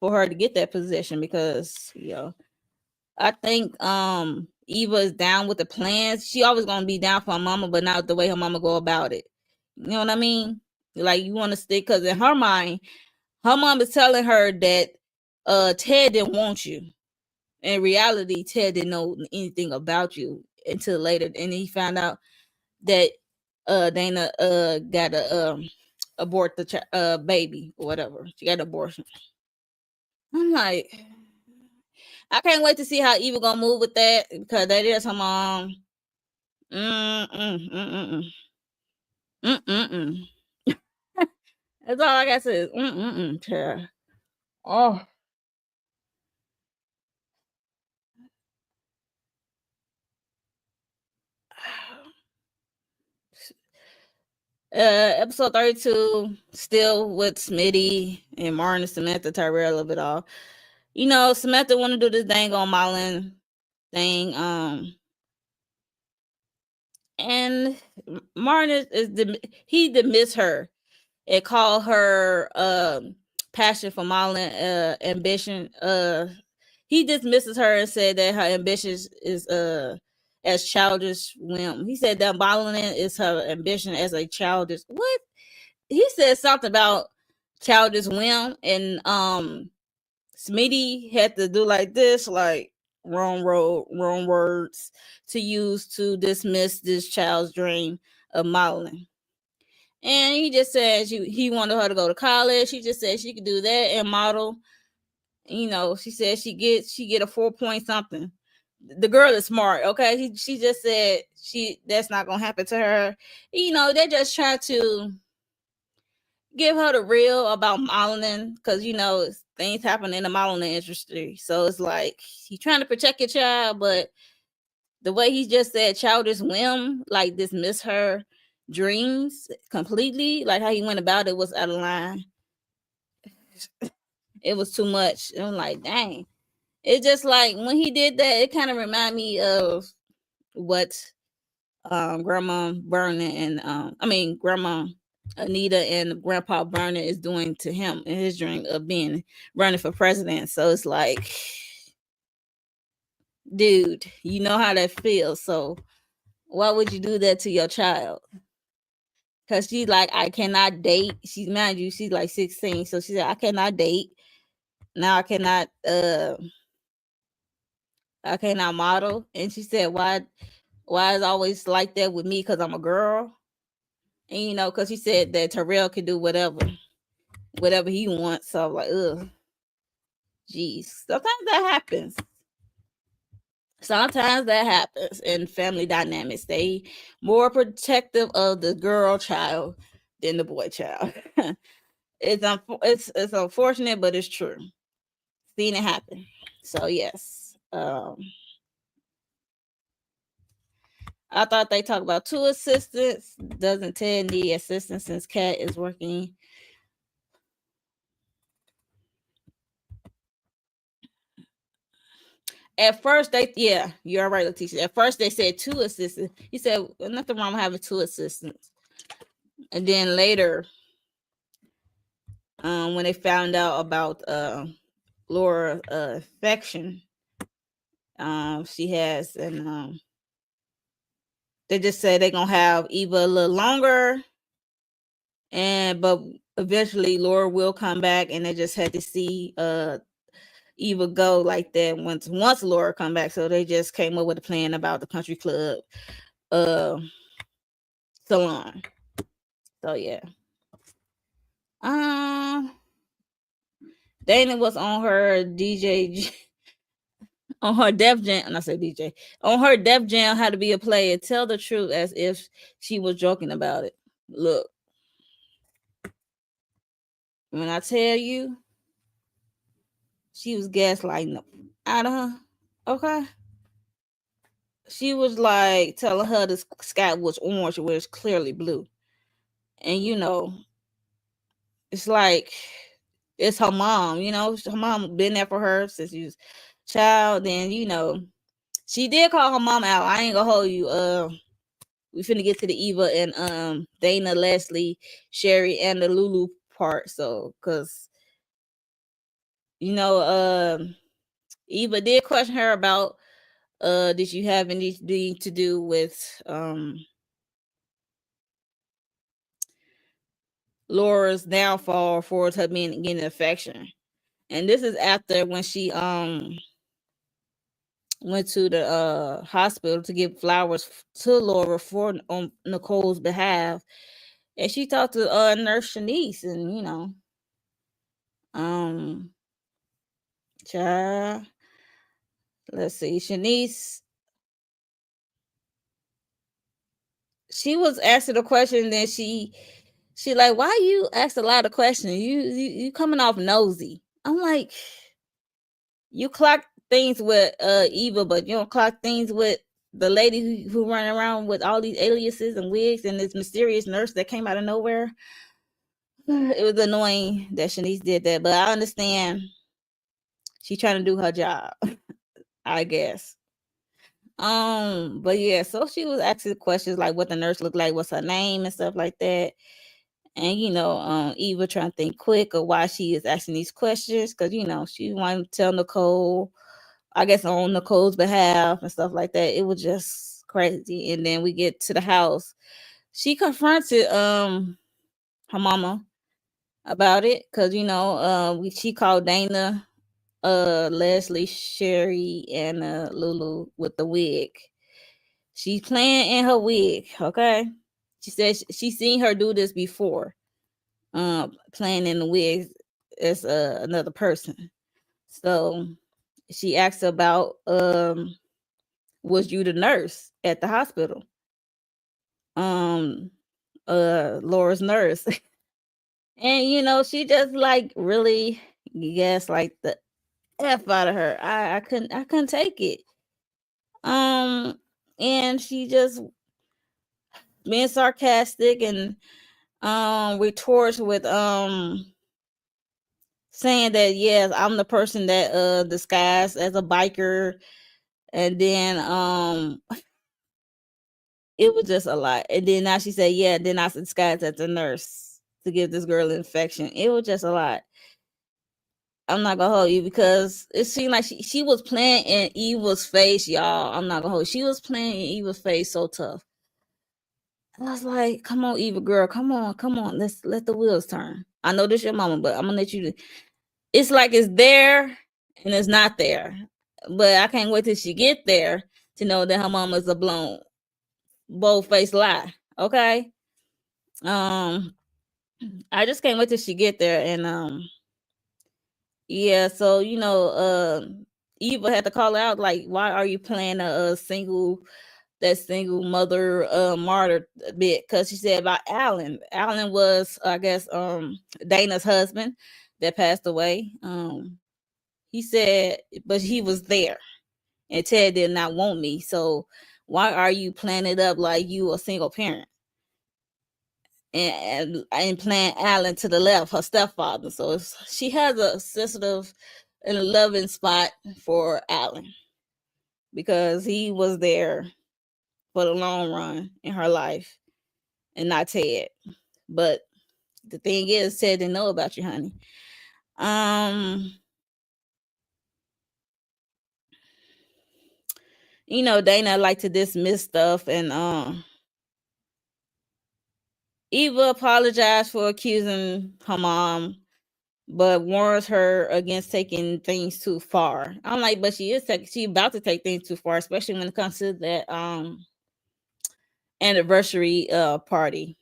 for her to get that position because, I think Eva is down with the plans. She always gonna be down for her mama, but not the way her mama go about it. You know what I mean? Like you want to stick because in her mind, her mom is telling her that Ted didn't want you. In reality, Ted didn't know anything about you until later, and he found out that Dana got a abort the baby or whatever. She got an abortion. I'm like, I can't wait to see how Eva gonna move with that because that is her mom. Mm-mm. That's all I got to say. Child. Oh. Episode 32, still with Smitty and Martin and Samantha Tyrell of it all. Samantha want to do this dang on Marlon thing. And Martin he dismissed her and called her passion for Marlon ambition. He dismisses her and said that her ambition is as childish whim. He said that Marlon is her ambition as a childish what? He said something about childish whim, and Smitty had to do like this, like wrong road, wrong words to use to dismiss this child's dream of modeling. And he just said he wanted her to go to college. She just said she could do that and model. She said she get a 4 point something. The girl is smart, okay? She just said that's not gonna happen to her. They just try to give her the real about modeling because things happen in the modeling industry. So it's like he's trying to protect your child, but the way he just said childish whim, like dismiss her dreams completely, like how he went about it was out of line. It was too much. I'm like, dang. It's just like when he did that, it kind of reminded me of what Grandma Vernon and Grandma Anita and Grandpa Vernon is doing to him in his dream of being running for president. So it's like, dude, you know how that feels. So why would you do that to your child? Because she's like, I cannot date. She's mind you, she's like 16. So she said, I cannot date. Now I cannot model. And she said, why is always like that with me? Because I'm a girl. And because she said that Terrell can do whatever he wants. So I'm like, ugh. Jeez. Sometimes that happens in family dynamics. They more protective of the girl child than the boy child. It's unfortunate, but it's true. Seen it happen. So yes. I thought they talked about 2 assistants. Doesn't Ted need assistance since Kat is working? At first, you're right, Leticia. At first, they said 2 assistants. He said, nothing wrong with having 2 assistants. And then later, when they found out about Laura's affection, she has, and they just said they're gonna have Eva a little longer, but eventually Laura will come back, and they just had to see Eva go like that once Laura come back. So they just came up with a plan about the country club salon. So yeah. Dana was on her DJ on her Def Jam, and I say DJ on her Def Jam how to be a player. Tell the truth as if she was joking about it. Look, when I tell you, she was gaslighting out of her. Okay, she was like telling her the sky was orange where it's clearly blue. And it's like it's her mom, her mom been there for her since she was child. Then she did call her mom out. I ain't gonna hold you. We finna get to the Eva and Dana, Leslie, Sherry, and the Lulu part. So, cause Eva did question her about did you have anything to do with Laura's downfall for her being getting affection. And this is after when she went to the hospital to give flowers to Laura for on Nicole's behalf. And she talked to Nurse Shanice, and um child, let's see, Shanice, she was asking a question, and then she like, why you ask a lot of questions? You coming off nosy. I'm like, you clock things with Eva, but you don't clock things with the lady who run around with all these aliases and wigs and this mysterious nurse that came out of nowhere. It was annoying that Shanice did that, but I understand she's trying to do her job, I guess. But yeah, so she was asking questions like what the nurse looked like, what's her name, and stuff like that. And Eva trying to think quick of why she is asking these questions, because she wanted to tell Nicole, I guess on Nicole's behalf and stuff like that. It was just crazy. And then we get to the house. She confronted her mama about it, because she called Dana, Leslie, Sherry, and Lulu with the wig. She's playing in her wig, okay? She said she seen her do this before, playing in the wig as another person. So she asked about, was you the nurse at the hospital? Laura's nurse. And she just like really like the F out of her. I couldn't take it. And she just being sarcastic and retorts with saying that yes, I'm the person that disguised as a biker. And then it was just a lot. And then now she said, yeah, then I disguised as a nurse to give this girl an infection. It was just a lot. I'm not gonna hold you, because it seemed like she was playing in Eva's face, y'all. I'm not gonna hold you. She was playing in Eva's face so tough. I was like, come on, Eva girl, come on. Let's let the wheels turn. I know this your mama, but I'm gonna let you. It's like it's there and it's not there. But I can't wait till she get there to know that her mama's a blown bold-faced lie. Okay. I just can't wait till she get there. And yeah, so Eva had to call out like, why are you playing a single mother martyr bit? Because she said about Alan. Alan was, I guess, Dana's husband that passed away. He said, but he was there, and Ted did not want me. So why are you playing it up like you a single parent? And playing Alan to the left, her stepfather. So she has a sensitive and a loving spot for Alan, because he was there for the long run in her life, and not Ted. But the thing is, Ted didn't know about you, honey. Dana like to dismiss stuff, and Eva apologized for accusing her mom, but warns her against taking things too far. I'm like, but she about to take things too far, especially when it comes to that anniversary party.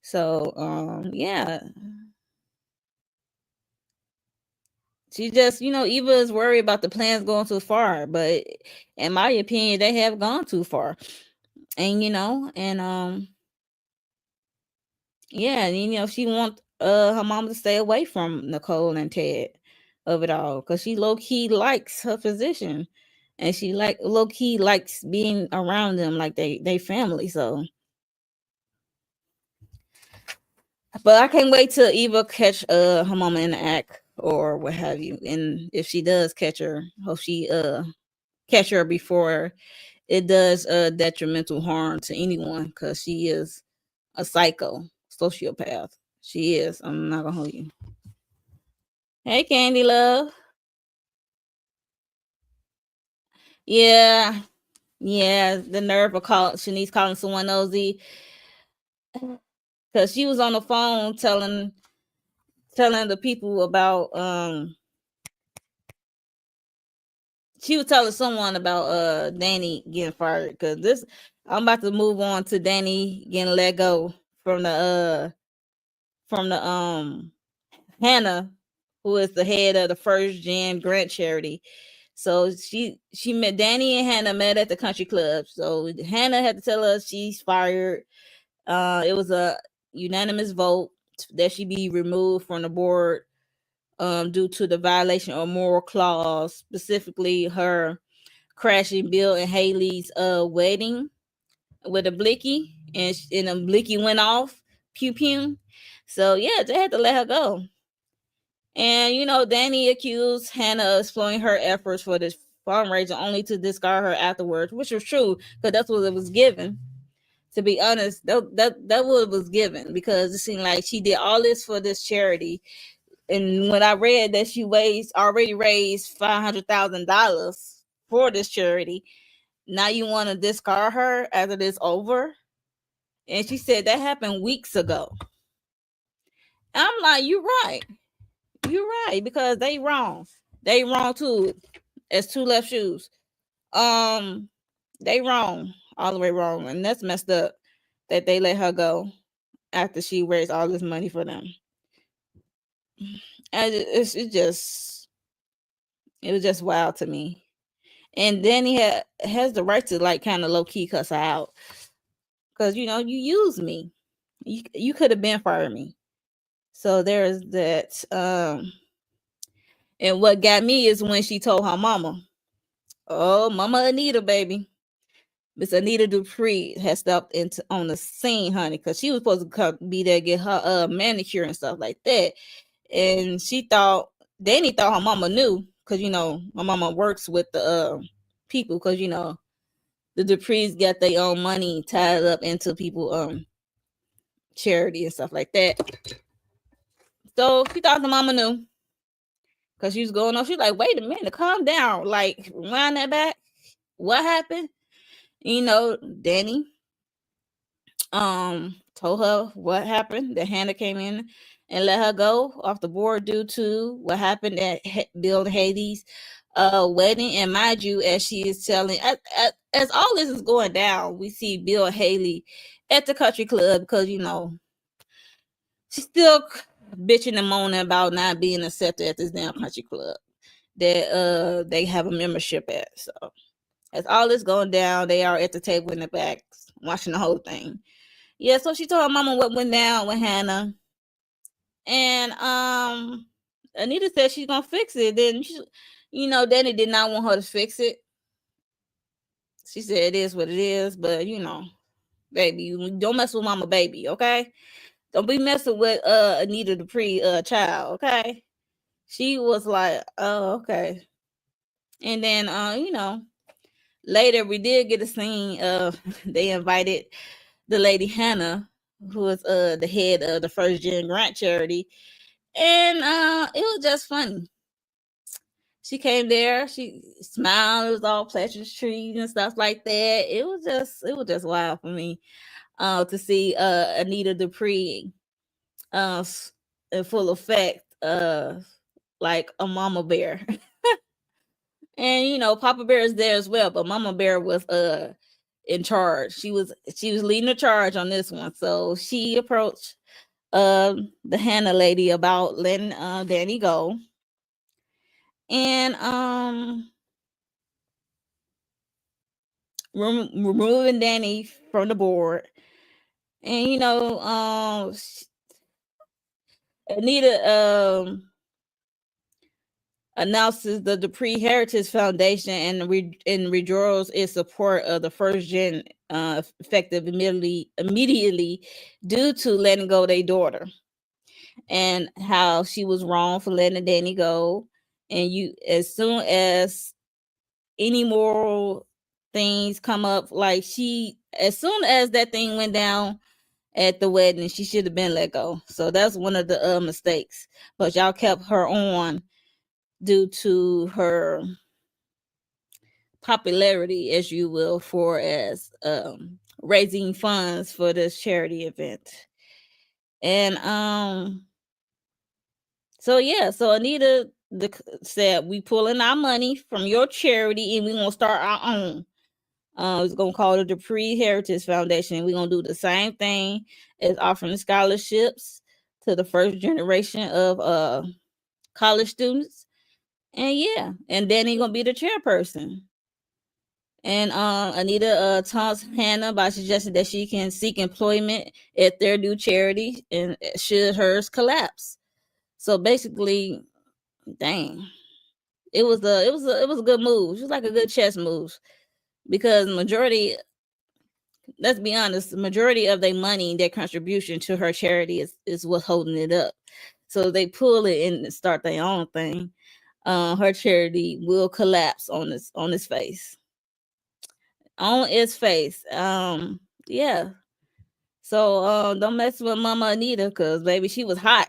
So yeah. She just, Eva is worried about the plans going too far, but in my opinion, they have gone too far. And yeah, and she wants her mom to stay away from Nicole and Ted of it all, because she low key likes her position and she like low key likes being around them, like they family. So, but I can't wait till Eva catch her mama in the act or what have you. And if she does catch her, hope she catch her before it does detrimental harm to anyone, because she is a psycho sociopath. She is. I'm not gonna hold you. Hey, Candy Love. Yeah, yeah. The nerve of Shanice calling someone nosy, because she was on the phone telling the people about she was telling someone about Danny getting fired, because this I'm about to move on to Danny getting let go from the Hannah, who is the head of the First Gen Grant Charity. So she met Danny and Hannah met at the country club. So Hannah had to tell us she's fired. It was a unanimous vote that she be removed from the board due to the violation of moral clause, specifically her crashing Bill and Haley's wedding with a blicky, and a blicky went off, pew pew. So yeah, they had to let her go. And Danny accused Hannah of exploiting her efforts for this fundraiser, only to discard her afterwards, which was true, because that's what it was given. To be honest, that what it was given, because it seemed like she did all this for this charity. And when I read that she already raised $500,000 for this charity, now you want to discard her after this over? And she said that happened weeks ago. I'm like, you're right. You're right, because they wrong. They wrong too. It's two left shoes. Um, they wrong, all the way wrong, and that's messed up that they let her go after she raised all this money for them. And it was just wild to me. And then he has the right to like kind of low key cuss her out, because you used me. You could have been fired me. So there's that. And what got me is when she told her mama, "Oh, Mama Anita, baby." Miss Anita Dupree has stepped into on the scene, honey, because she was supposed to come, be there, get her manicure and stuff like that. And Danny thought her mama knew, because my mama works with the people, because the Duprees got their own money tied up into people charity and stuff like that. So she thought the mama knew, because she was going on. She's like, wait a minute, calm down, like wind that back. What happened? Danny told her what happened, that Hannah came in and let her go off the board due to what happened at Bill and Haley's wedding. And mind you, as she is telling, as all this is going down, we see Bill and Haley at the country club, because she's still bitching and moaning about not being accepted at this damn country club that they have a membership at. So as all this going down, they are at the table in the back watching the whole thing. Yeah, so she told her mama what went down with Hannah. And Anita said she's gonna fix it. Then Danny did not want her to fix it. She said it is what it is, but baby, you don't mess with mama, baby, okay? Don't be messing with Anita Dupree child, okay? She was like, oh, okay. And then later we did get a scene of they invited the lady Hannah, who was the head of the First Gen Grant Charity, and it was just funny. She came there, she smiled, it was all pleasantries and stuff like that. It was just wild for me to see Anita Dupree in full effect, like a mama bear. And Papa Bear is there as well, but Mama Bear was in charge. She was leading the charge on this one. So she approached the Hannah lady about letting Danny go. And removing Danny from the board. And Anita announces the Dupree Heritage Foundation and withdraws its support of the first gen, effective immediately due to letting go their daughter, and how she was wrong for letting Danny go. And you, as soon as any moral things come up, like as soon as that thing went down at the wedding, she should have been let go. So that's one of the mistakes. But y'all kept her on due to her popularity, as you will, for as raising funds for this charity event. And so yeah, so Anita said, we pulling our money from your charity and we're gonna start our own. It's gonna call the Dupree Heritage Foundation. We're gonna do the same thing as offering scholarships to the first generation of college students. And yeah, and Danny gonna be the chairperson. And Anita taunts Hannah by suggesting that she can seek employment at their new charity and should hers collapse. So basically, dang, it was a good move. It was like a good chess move, because majority, let's be honest, the majority of their money, their contribution to her charity is what's holding it up. So they pull it and start their own thing. Her charity will collapse on its face. On its face. Yeah. So don't mess with Mama Anita, because baby, she was hot.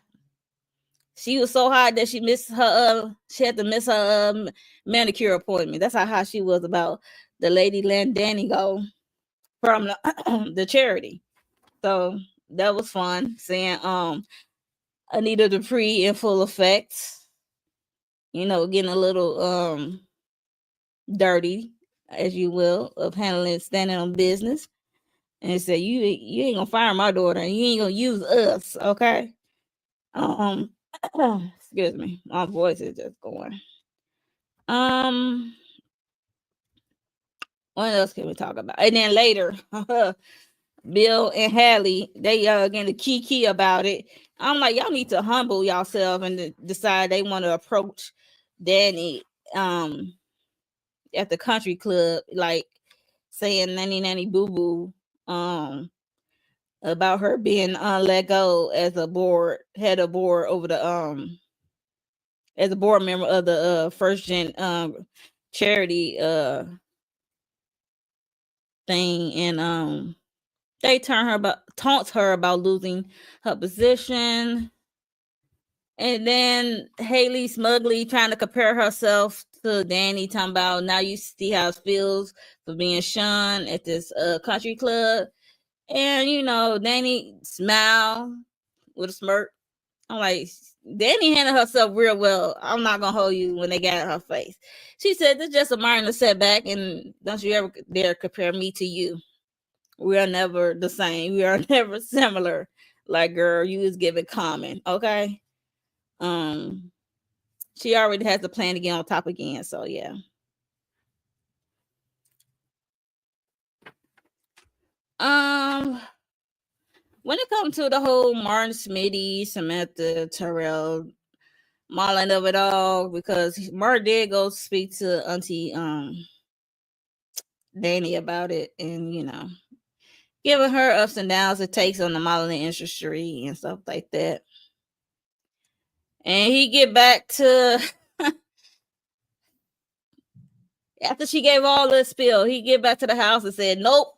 She was so hot that she missed her she had to miss her manicure appointment. That's how hot she was about the lady letting Danny go from the charity. So that was fun seeing Anita Dupree in full effect. You know, getting a little dirty, as you will, of handling, standing on business, and said, you ain't gonna fire my daughter, and you ain't gonna use us, okay? Excuse me, my voice is just going. What else can we talk about? And then later, Bill and Hallie, they getting the kiki about it. I'm like, y'all need to humble yourself and decide they want to approach Danny at the country club, like saying nanny nanny boo boo about her being let go as a head of board over the as a board member of the first gen charity thing. And they taunts her about losing her position. And then Haley smugly trying to compare herself to Danny, talking about, now you see how it feels for being shunned at this country club. And you know, Danny smile with a smirk. I'm like, Danny handled herself real well. I'm not gonna hold you when they got in her face. She said, "This is just a minor setback, and don't you ever dare compare me to you. We are never the same. We are never similar. Like, girl, you is giving common, okay?" She already has a plan to get on top again. So yeah. When it comes to the whole Martin Smitty, Samantha Terrell, Marlon of it all, because Martin did go speak to Auntie Danny about it, and you know, giving her ups and downs it takes on the modeling industry and stuff like that. And he get back to after she gave all this spiel, he get back to the house and said, "Nope,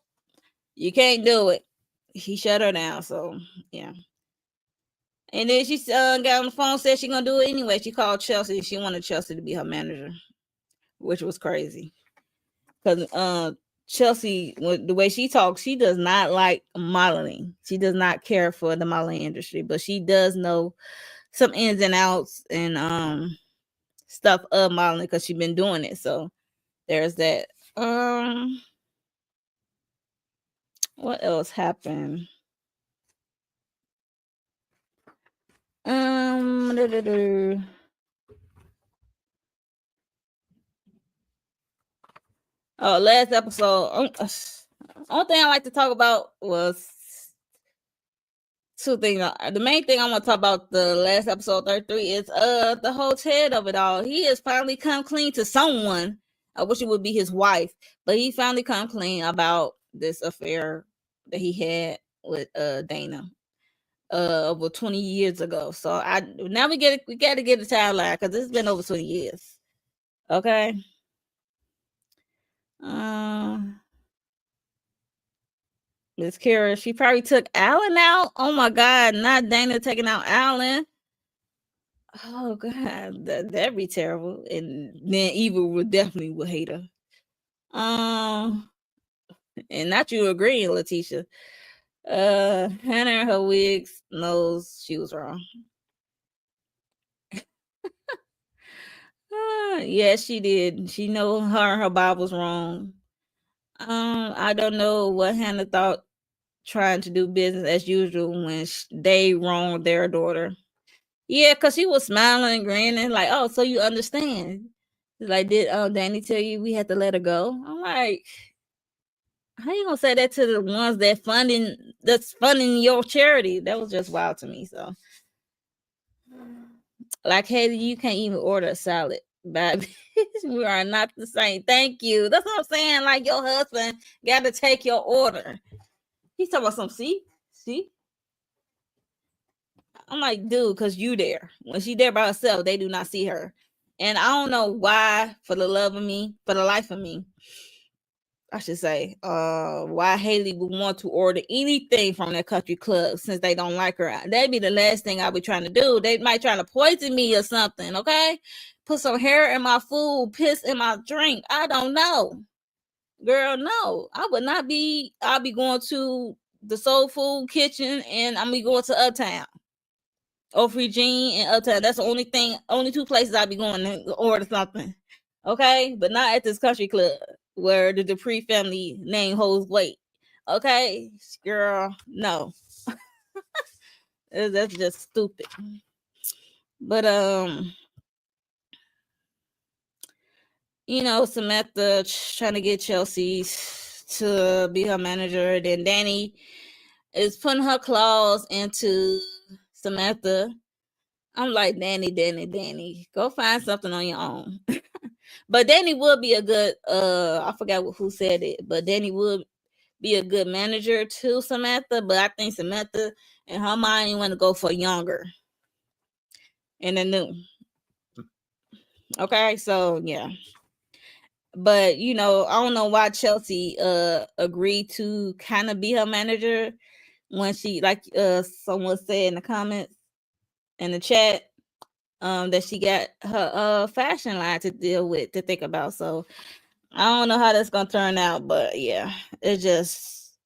you can't do it." He shut her down. So yeah. And then she got on the phone, said she gonna do it anyway. She called Chelsea. She wanted Chelsea to be her manager, which was crazy. Because Chelsea, the way she talks, she does not like modeling. She does not care for the modeling industry, but she does know some ins and outs and stuff of modeling because she's been doing it. So there's that. What else happened? Oh, last episode. Only thing I like to talk about was two things. The main thing I want to talk about the last episode 33 is the whole Ted of it all. He has finally come clean to someone. I wish it would be his wife, but he finally come clean about this affair that he had with Dana over 20 years ago. So now we got to get a timeline because it's been over 20 years. Okay. Miss Kara, she probably took Alan out. Oh my God, not Dana taking out Alan. Oh God, that'd be terrible. And then Eva would definitely hate her. And not you agreeing, Letitia. Hannah and her wigs knows she was wrong. Yeah, she did. She know her Bob was wrong. I don't know what Hannah thought trying to do business as usual when they wronged their daughter. Yeah, because she was smiling and grinning, like, oh, so you understand. Like, did Danny tell you we had to let her go? I'm like, how you gonna say that to the ones that's funding your charity? That was just wild to me. So, like, hey, you can't even order a salad, baby. We are not the same. Thank you. That's what I'm saying. Like, your husband got to take your order. He's talking about some see. I'm like, dude, because you there. When she there by herself, they do not see her. And I don't know why, for the life of me, I should say, why Haley would want to order anything from that country club since they don't like her. That'd be the last thing I'll be trying to do. They might try to poison me or something, okay? Put some hair in my food, piss in my drink. I don't know. Girl, no. I would not be. I'll be going to the Soul Food Kitchen and I'm be going to Uptown. Free Jean and Uptown. That's the only two places I'll be going to order something. Okay? But not at this country club where the Dupree family name holds weight. Okay? Girl, no. That's just stupid. But Samantha trying to get Chelsea to be her manager. Then Danny is putting her claws into Samantha. I'm like, Danny, go find something on your own. But Danny would be a good, I forgot who said it, but Danny would be a good manager to Samantha. But I think Samantha and her mind want to go for younger and the new. Okay, so yeah. But I don't know why Chelsea agreed to kind of be her manager when she, like someone said in the comments in the chat, that she got her fashion line to think about. So I don't know how that's gonna turn out, but yeah, it's just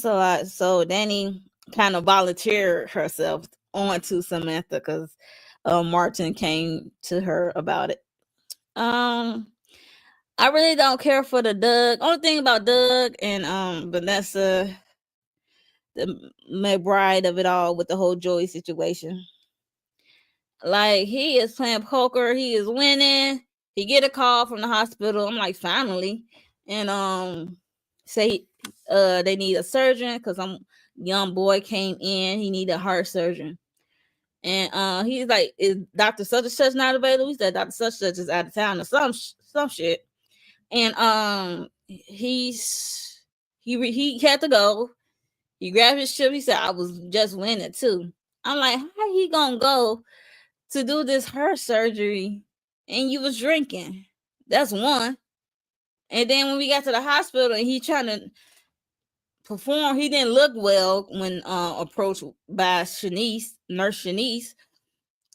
a lot. So Danny kind of volunteered herself onto Samantha because Martin came to her about it. I really don't care for the Doug. Only thing about Doug and Vanessa, the McBride of it all with the whole Joey situation. Like, he is playing poker, he is winning. He get a call from the hospital. I'm like, finally. And say they need a surgeon because young boy came in. He need a heart surgeon. And he's like, is Dr. Such and Such not available? He said Dr. Such and Such is out of town or some shit. And he had to go. He grabbed his chip. He said, I was just winning too. I'm like, how he gonna go to do this heart surgery and you was drinking? That's one. And then when we got to the hospital and he trying to perform, he didn't look well when approached by nurse Shanice.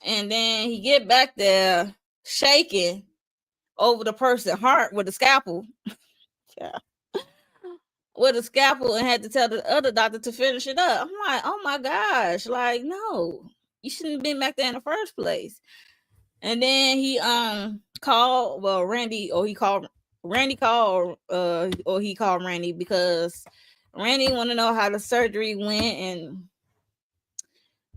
And then he get back there shaking over the person's heart with a scalpel. Yeah. With a scalpel, and had to tell the other doctor to finish it up. I'm like, oh my gosh, like, no, you shouldn't have been back there in the first place. And then he called, well, Randy, or he called Randy because Randy want to know how the surgery went, and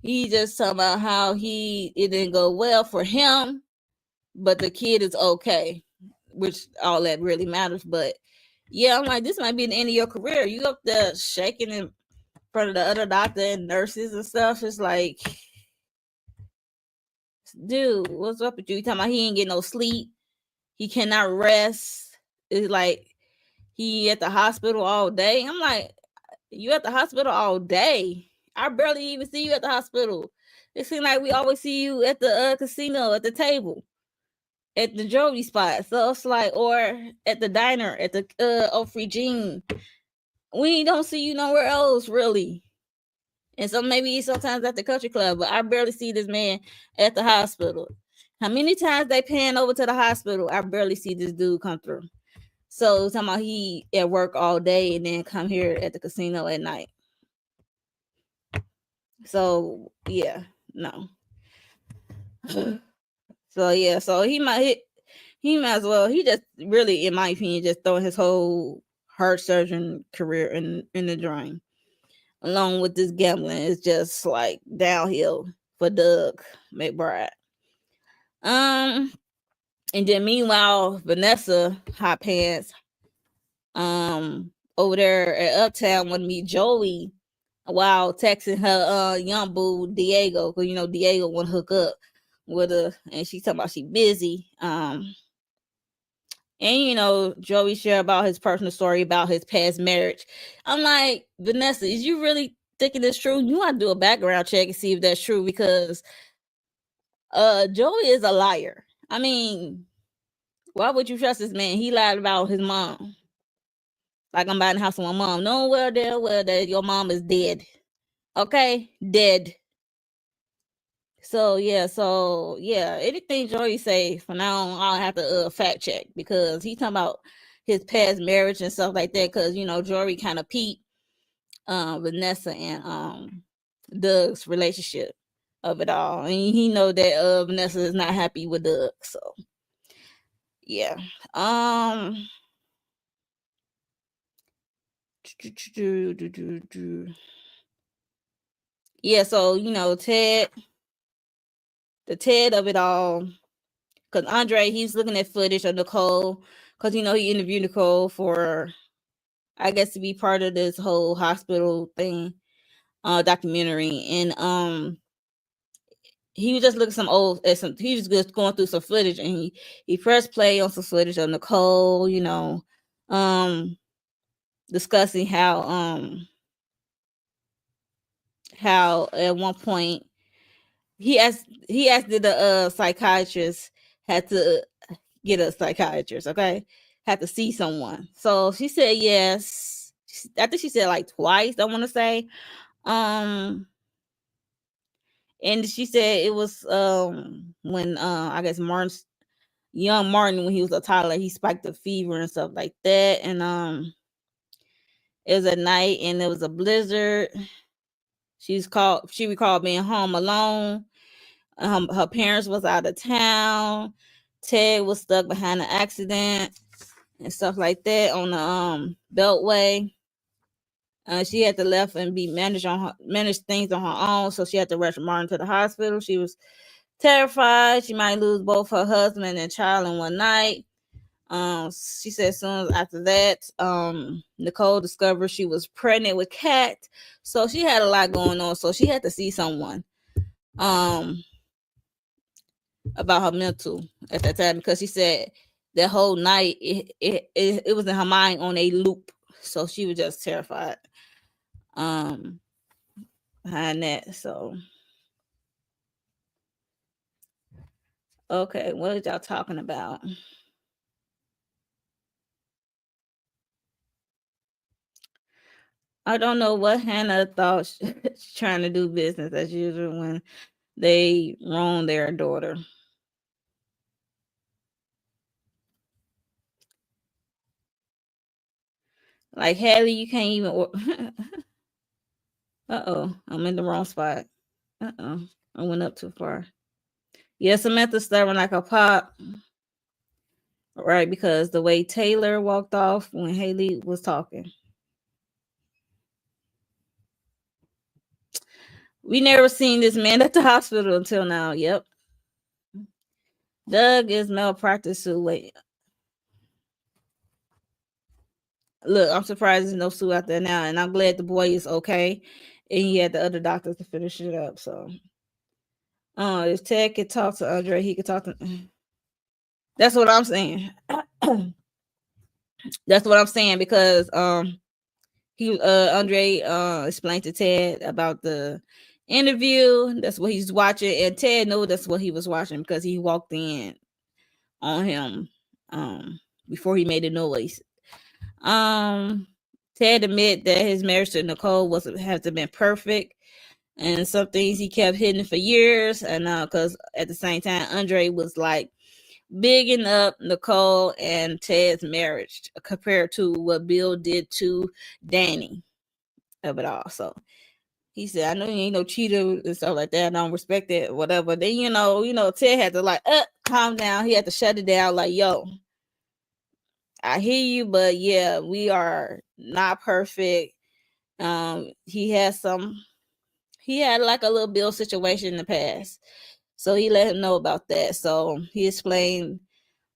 he just talking about how it didn't go well for him, but the kid is okay, which all that really matters. But yeah, I'm like, this might be the end of your career. You up there shaking and front of the other doctor and nurses and stuff. It's like, dude, what's up with you? You talking about he ain't getting no sleep? He cannot rest. It's like he at the hospital all day. I'm like, you at the hospital all day? I barely even see you at the hospital. It seems like we always see you at the casino at the table, at the jewelry spot. So it's like, or at the diner at the Free Jean. We don't see you nowhere else really. And so maybe sometimes at the country club, but I barely see this man at the hospital. How many times they pan over to the hospital? I barely see this dude come through. So talking about he at work all day and then come here at the casino at night. So yeah, no. So yeah, so he might as well. He just really, in my opinion, just throwing his whole heart surgeon career in the drain. Along with this gambling, it's just like downhill for Doug McBride. And then meanwhile, Vanessa Hot Pants, over there at Uptown want to meet Joey while texting her young boo Diego, because Diego want to hook up with her, and she talking about she busy. And Joey share about his personal story about his past marriage. I'm like, Vanessa, is you really thinking it's true? You want to do a background check and see if that's true, because Joey is a liar. I mean, why would you trust this man? He lied about his mom. Like, I'm buying a house with my mom. No, well, that your mom is dead. Okay, dead. So yeah, anything Joey say from now on, I'll have to fact check, because he talking about his past marriage and stuff like that. Because Joey kind of peeped Vanessa and Doug's relationship of it all, and he know that Vanessa is not happy with Doug. So yeah, yeah. So Ted, the Ted of it all. Because Andre, he's looking at footage of Nicole, because he interviewed Nicole for, I guess, to be part of this whole hospital thing, documentary, and he was just looking he was just going through some footage, and he pressed play on some footage of Nicole, discussing how at one point he asked did the psychiatrist had to get a psychiatrist, okay? Had to see someone. So she said yes. I think she said like twice, I want to say. And she said it was when I guess young Martin, when he was a toddler, he spiked a fever and stuff like that. And it was at night and there was a blizzard. She recalled being home alone. Her parents was out of town. Ted was stuck behind the accident and stuff like that on the beltway. She had to left and be manage things on her own, so she had to rush Martin to the hospital. She was terrified she might lose both her husband and child in one night. She said soon after that, Nicole discovered she was pregnant with Kat, so she had a lot going on. So she had to see someone about her mental at that time, because she said that whole night it was in her mind on a loop. So she was just terrified behind that. So okay, what are y'all talking about? I don't know what Hannah thought she's trying to do business as usual when they wrong their daughter. Like, Haley, you can't even. I'm in the wrong spot. I went up too far. Yeah, Samantha stirring like a pot. Right, because the way Taylor walked off when Haley was talking. We never seen this man at the hospital until now. Yep. Doug is malpractice suit. Wait. Look, I'm surprised there's no Sue out there now, and I'm glad the boy is okay, and he had the other doctors to finish it up. So, if Ted could talk to Andre, he could talk to. That's what I'm saying. That's what I'm saying because he Andre explained to Ted about the interview. That's what he's watching, and Ted knew that's what he was watching because he walked in on him before he made a noise. Ted admit that his marriage to Nicole hasn't been perfect, and some things he kept hidden for years. And because at the same time, Andre was like bigging up Nicole and Ted's marriage compared to what Bill did to Danny of it all. So he said, "I know you ain't no cheater and stuff like that. I don't respect it, whatever." Then Ted had to like calm down. He had to shut it down. Like, yo, I hear you, but yeah, we are not perfect. He had like a little Bill situation in the past, so he let him know about that. So he explained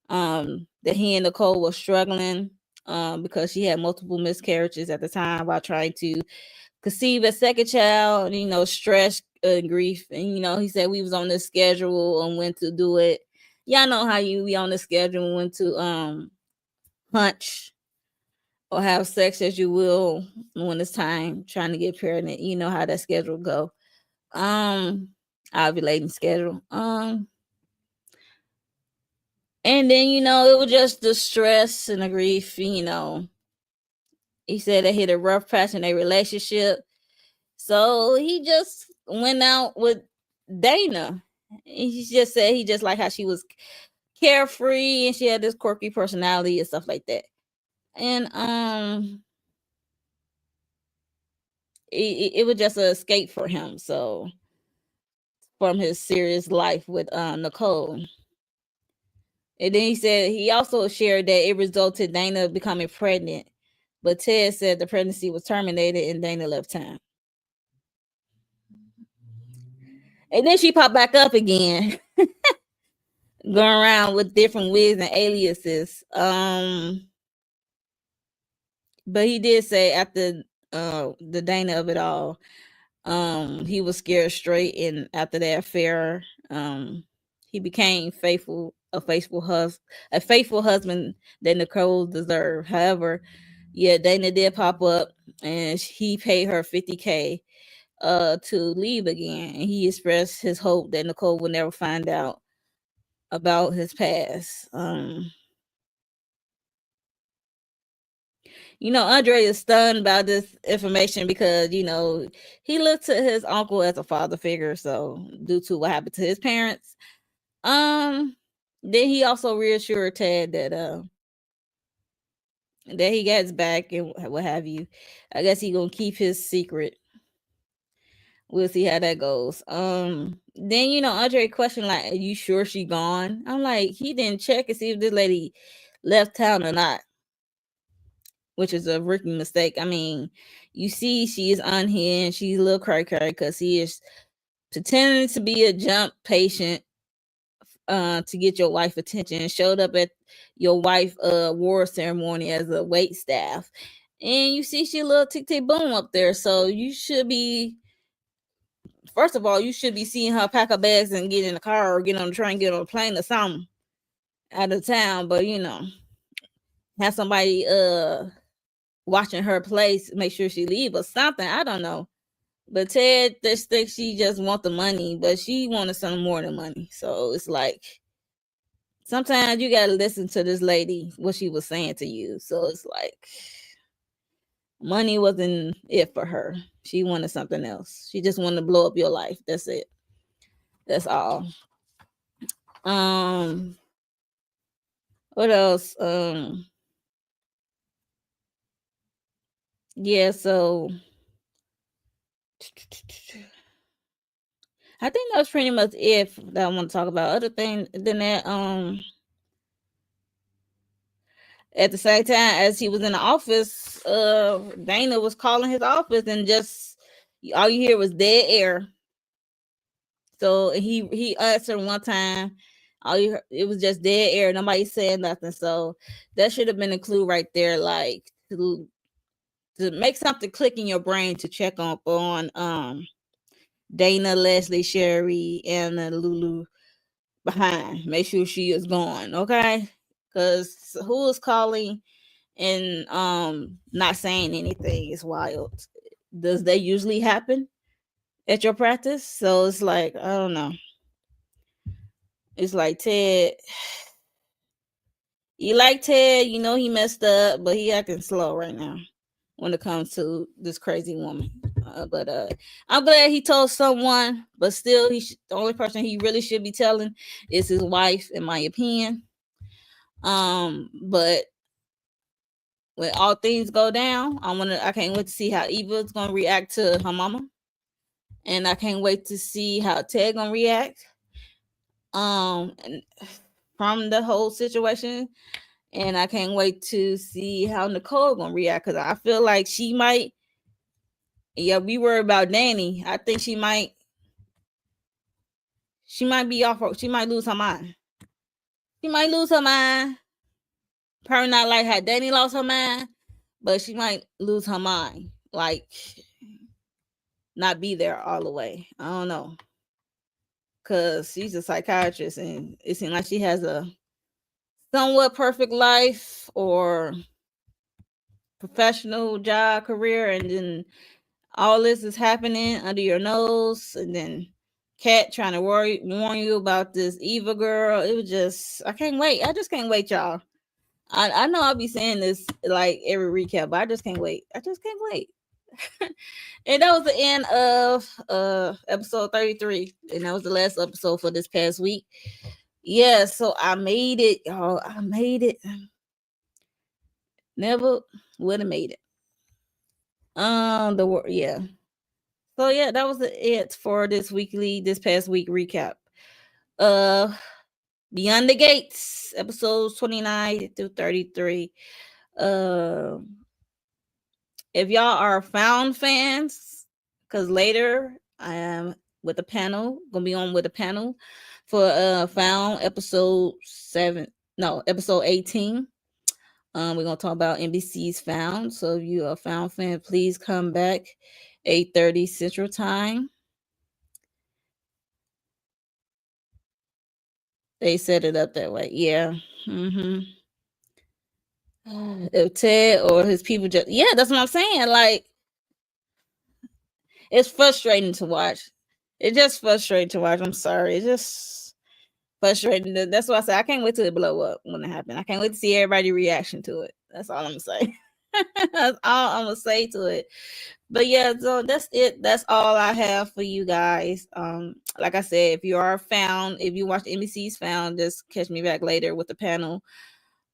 that he and Nicole were struggling because she had multiple miscarriages at the time while trying to conceive a second child. Stress and grief, and he said we was on this schedule and when to do it. Y'all know how you be on the schedule when to punch or have sex as you will when it's time trying to get pregnant. You know how that schedule go. Ovulating schedule. And then it was just the stress and the grief. He said they hit a rough patch in their relationship, so he just went out with Dana. He just said he just liked how she was carefree and she had this quirky personality and stuff like that. And it was just an escape for him. So from his serious life with Nicole. And then he said he also shared that it resulted in Dana becoming pregnant, but Ted said the pregnancy was terminated and Dana left town. And then she popped back up again, going around with different wigs and aliases. But he did say after the Dana of it all, he was scared straight, and after that affair, he became a faithful husband that Nicole deserved. However, yeah, Dana did pop up, and he paid her $50K to leave again, and he expressed his hope that Nicole would never find out about his past. Andre is stunned by this information because, he looked to his uncle as a father figure. So due to what happened to his parents, then he also reassured Ted that he gets back and what have you. I guess he gonna keep his secret. We'll see how that goes. Then Andre questioned like, "Are you sure she gone?" I'm like, he didn't check and see if this lady left town or not, which is a rookie mistake. I mean, you see, she is on here and she's a little cray because he is pretending to be a jump patient to get your wife attention. Showed up at your wife war ceremony as a wait staff, and you see she a little tick tick boom up there. So you should be, first of all, you should be seeing her pack her bags and get in the car or get on the train, get on a plane or something out of town. But have somebody watching her place, make sure she leave or something. I don't know. But Ted just thinks she just want the money, but she wanted something more than money. So it's like sometimes you gotta listen to this lady, what she was saying to you. So it's like money wasn't it for her. She wanted something else. She just wanted to blow up your life. That's it. That's all. What else? Yeah, so I think that was pretty much it that I want to talk about. Other thing than that, at the same time as he was in the office, Dana was calling his office and just all you hear was dead air. So he answered one time. It was just dead air. Nobody said nothing. So that should have been a clue right there. Like to make something click in your brain to check up on Dana, Leslie, Sherry, and Lulu behind. Make sure she is gone, okay? Because who is calling and not saying anything is wild. Does that usually happen at your practice? So it's like, I don't know. It's like Ted. You like Ted, you know he messed up, but he acting slow right now when it comes to this crazy woman. But I'm glad he told someone, but still, the only person he really should be telling is his wife, in my opinion. But when all things go down, I can't wait to see how Eva's gonna react to her mama, and I can't wait to see how Ted gonna react. And from the whole situation. And I can't wait to see how Nicole gonna react, because I feel like she might. Yeah, we worry about Danny. I think she might be off. She might lose her mind. She might lose her mind. Probably not like how Danny lost her mind, but she might lose her mind. Like, not be there all the way. I don't know. Because she's a psychiatrist, and it seems like she has a somewhat perfect life or professional job career, and then all this is happening under your nose, and then Kat trying to warn you about this Eva girl. It was just, I can't wait. I just can't wait, y'all. I know I'll be saying this like every recap, but I just can't wait. I just can't wait. And that was the end of episode 33, and that was the last episode for this past week. Yeah, so I made it, y'all. I made it. Never would have made it. Yeah. So yeah, that was it for this past week recap. Beyond the Gates, episodes 29 through 33. If y'all are Found fans, because later I am with a panel, gonna be on with a panel for Found episode 18. We're gonna talk about NBC's Found. So if you're a Found fan, please come back 8:30 Central Time. They set it up that way. Yeah. If Ted or his people just, yeah, that's what I'm saying. Like, it's frustrating to watch. It's just frustrating to watch. I'm sorry. It's just frustrating. That's why I say I can't wait till it blow up when it happens. I can't wait to see everybody's reaction to it. That's all I'm gonna say. That's all I'm gonna say to it. But yeah, so that's it. That's all I have for you guys. Like I said, if you are Found, if you watch NBC's Found, just catch me back later with the panel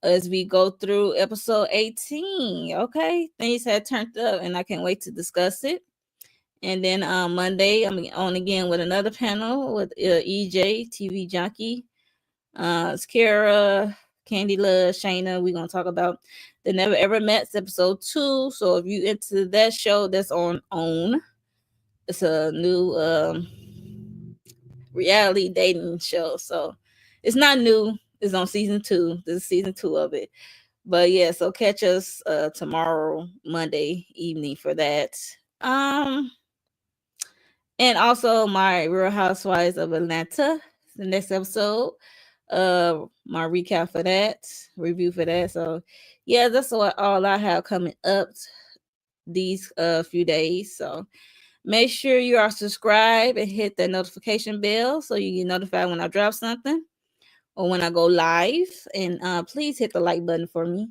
as we go through episode 18. Okay, things have turned up, and I can't wait to discuss it. And then Monday, I'm on again with another panel with EJ, TV Junkie, Kara, Candy Love, Shayna. We're going to talk about The Never Ever Mets, episode 2. So if you into that show, that's on OWN. It's a new reality dating show. So it's not new. It's on season 2. This is season 2 of it. But yeah, so catch us tomorrow, Monday evening for that. And also my Real Housewives of Atlanta, the next episode. My recap for that, review for that. So yeah, that's all I have coming up these few days. So make sure you are subscribed and hit that notification bell so you get notified when I drop something or when I go live. And please hit the like button for me.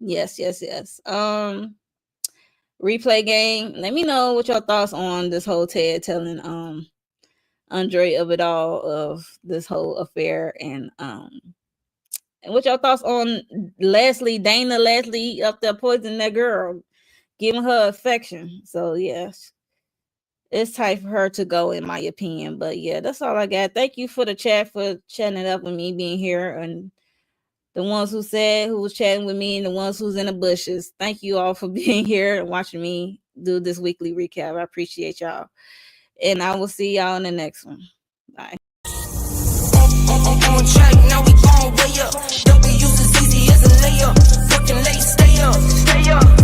Yes. Replay game. Let me know what your thoughts on this whole Ted telling Andre of it all, of this whole affair, and what your thoughts on Dana Leslie up there poisoning that girl, giving her affection. So yes, it's time for her to go, in my opinion. But yeah, that's all I got. Thank you for the chat, for chatting it up with me, being here, and the ones who was chatting with me, and the ones who's in the bushes. Thank you all for being here and watching me do this weekly recap. I appreciate y'all. And I will see y'all in the next one. Bye. On track, now we going way up. W's as easy as a layup. working late, stay up.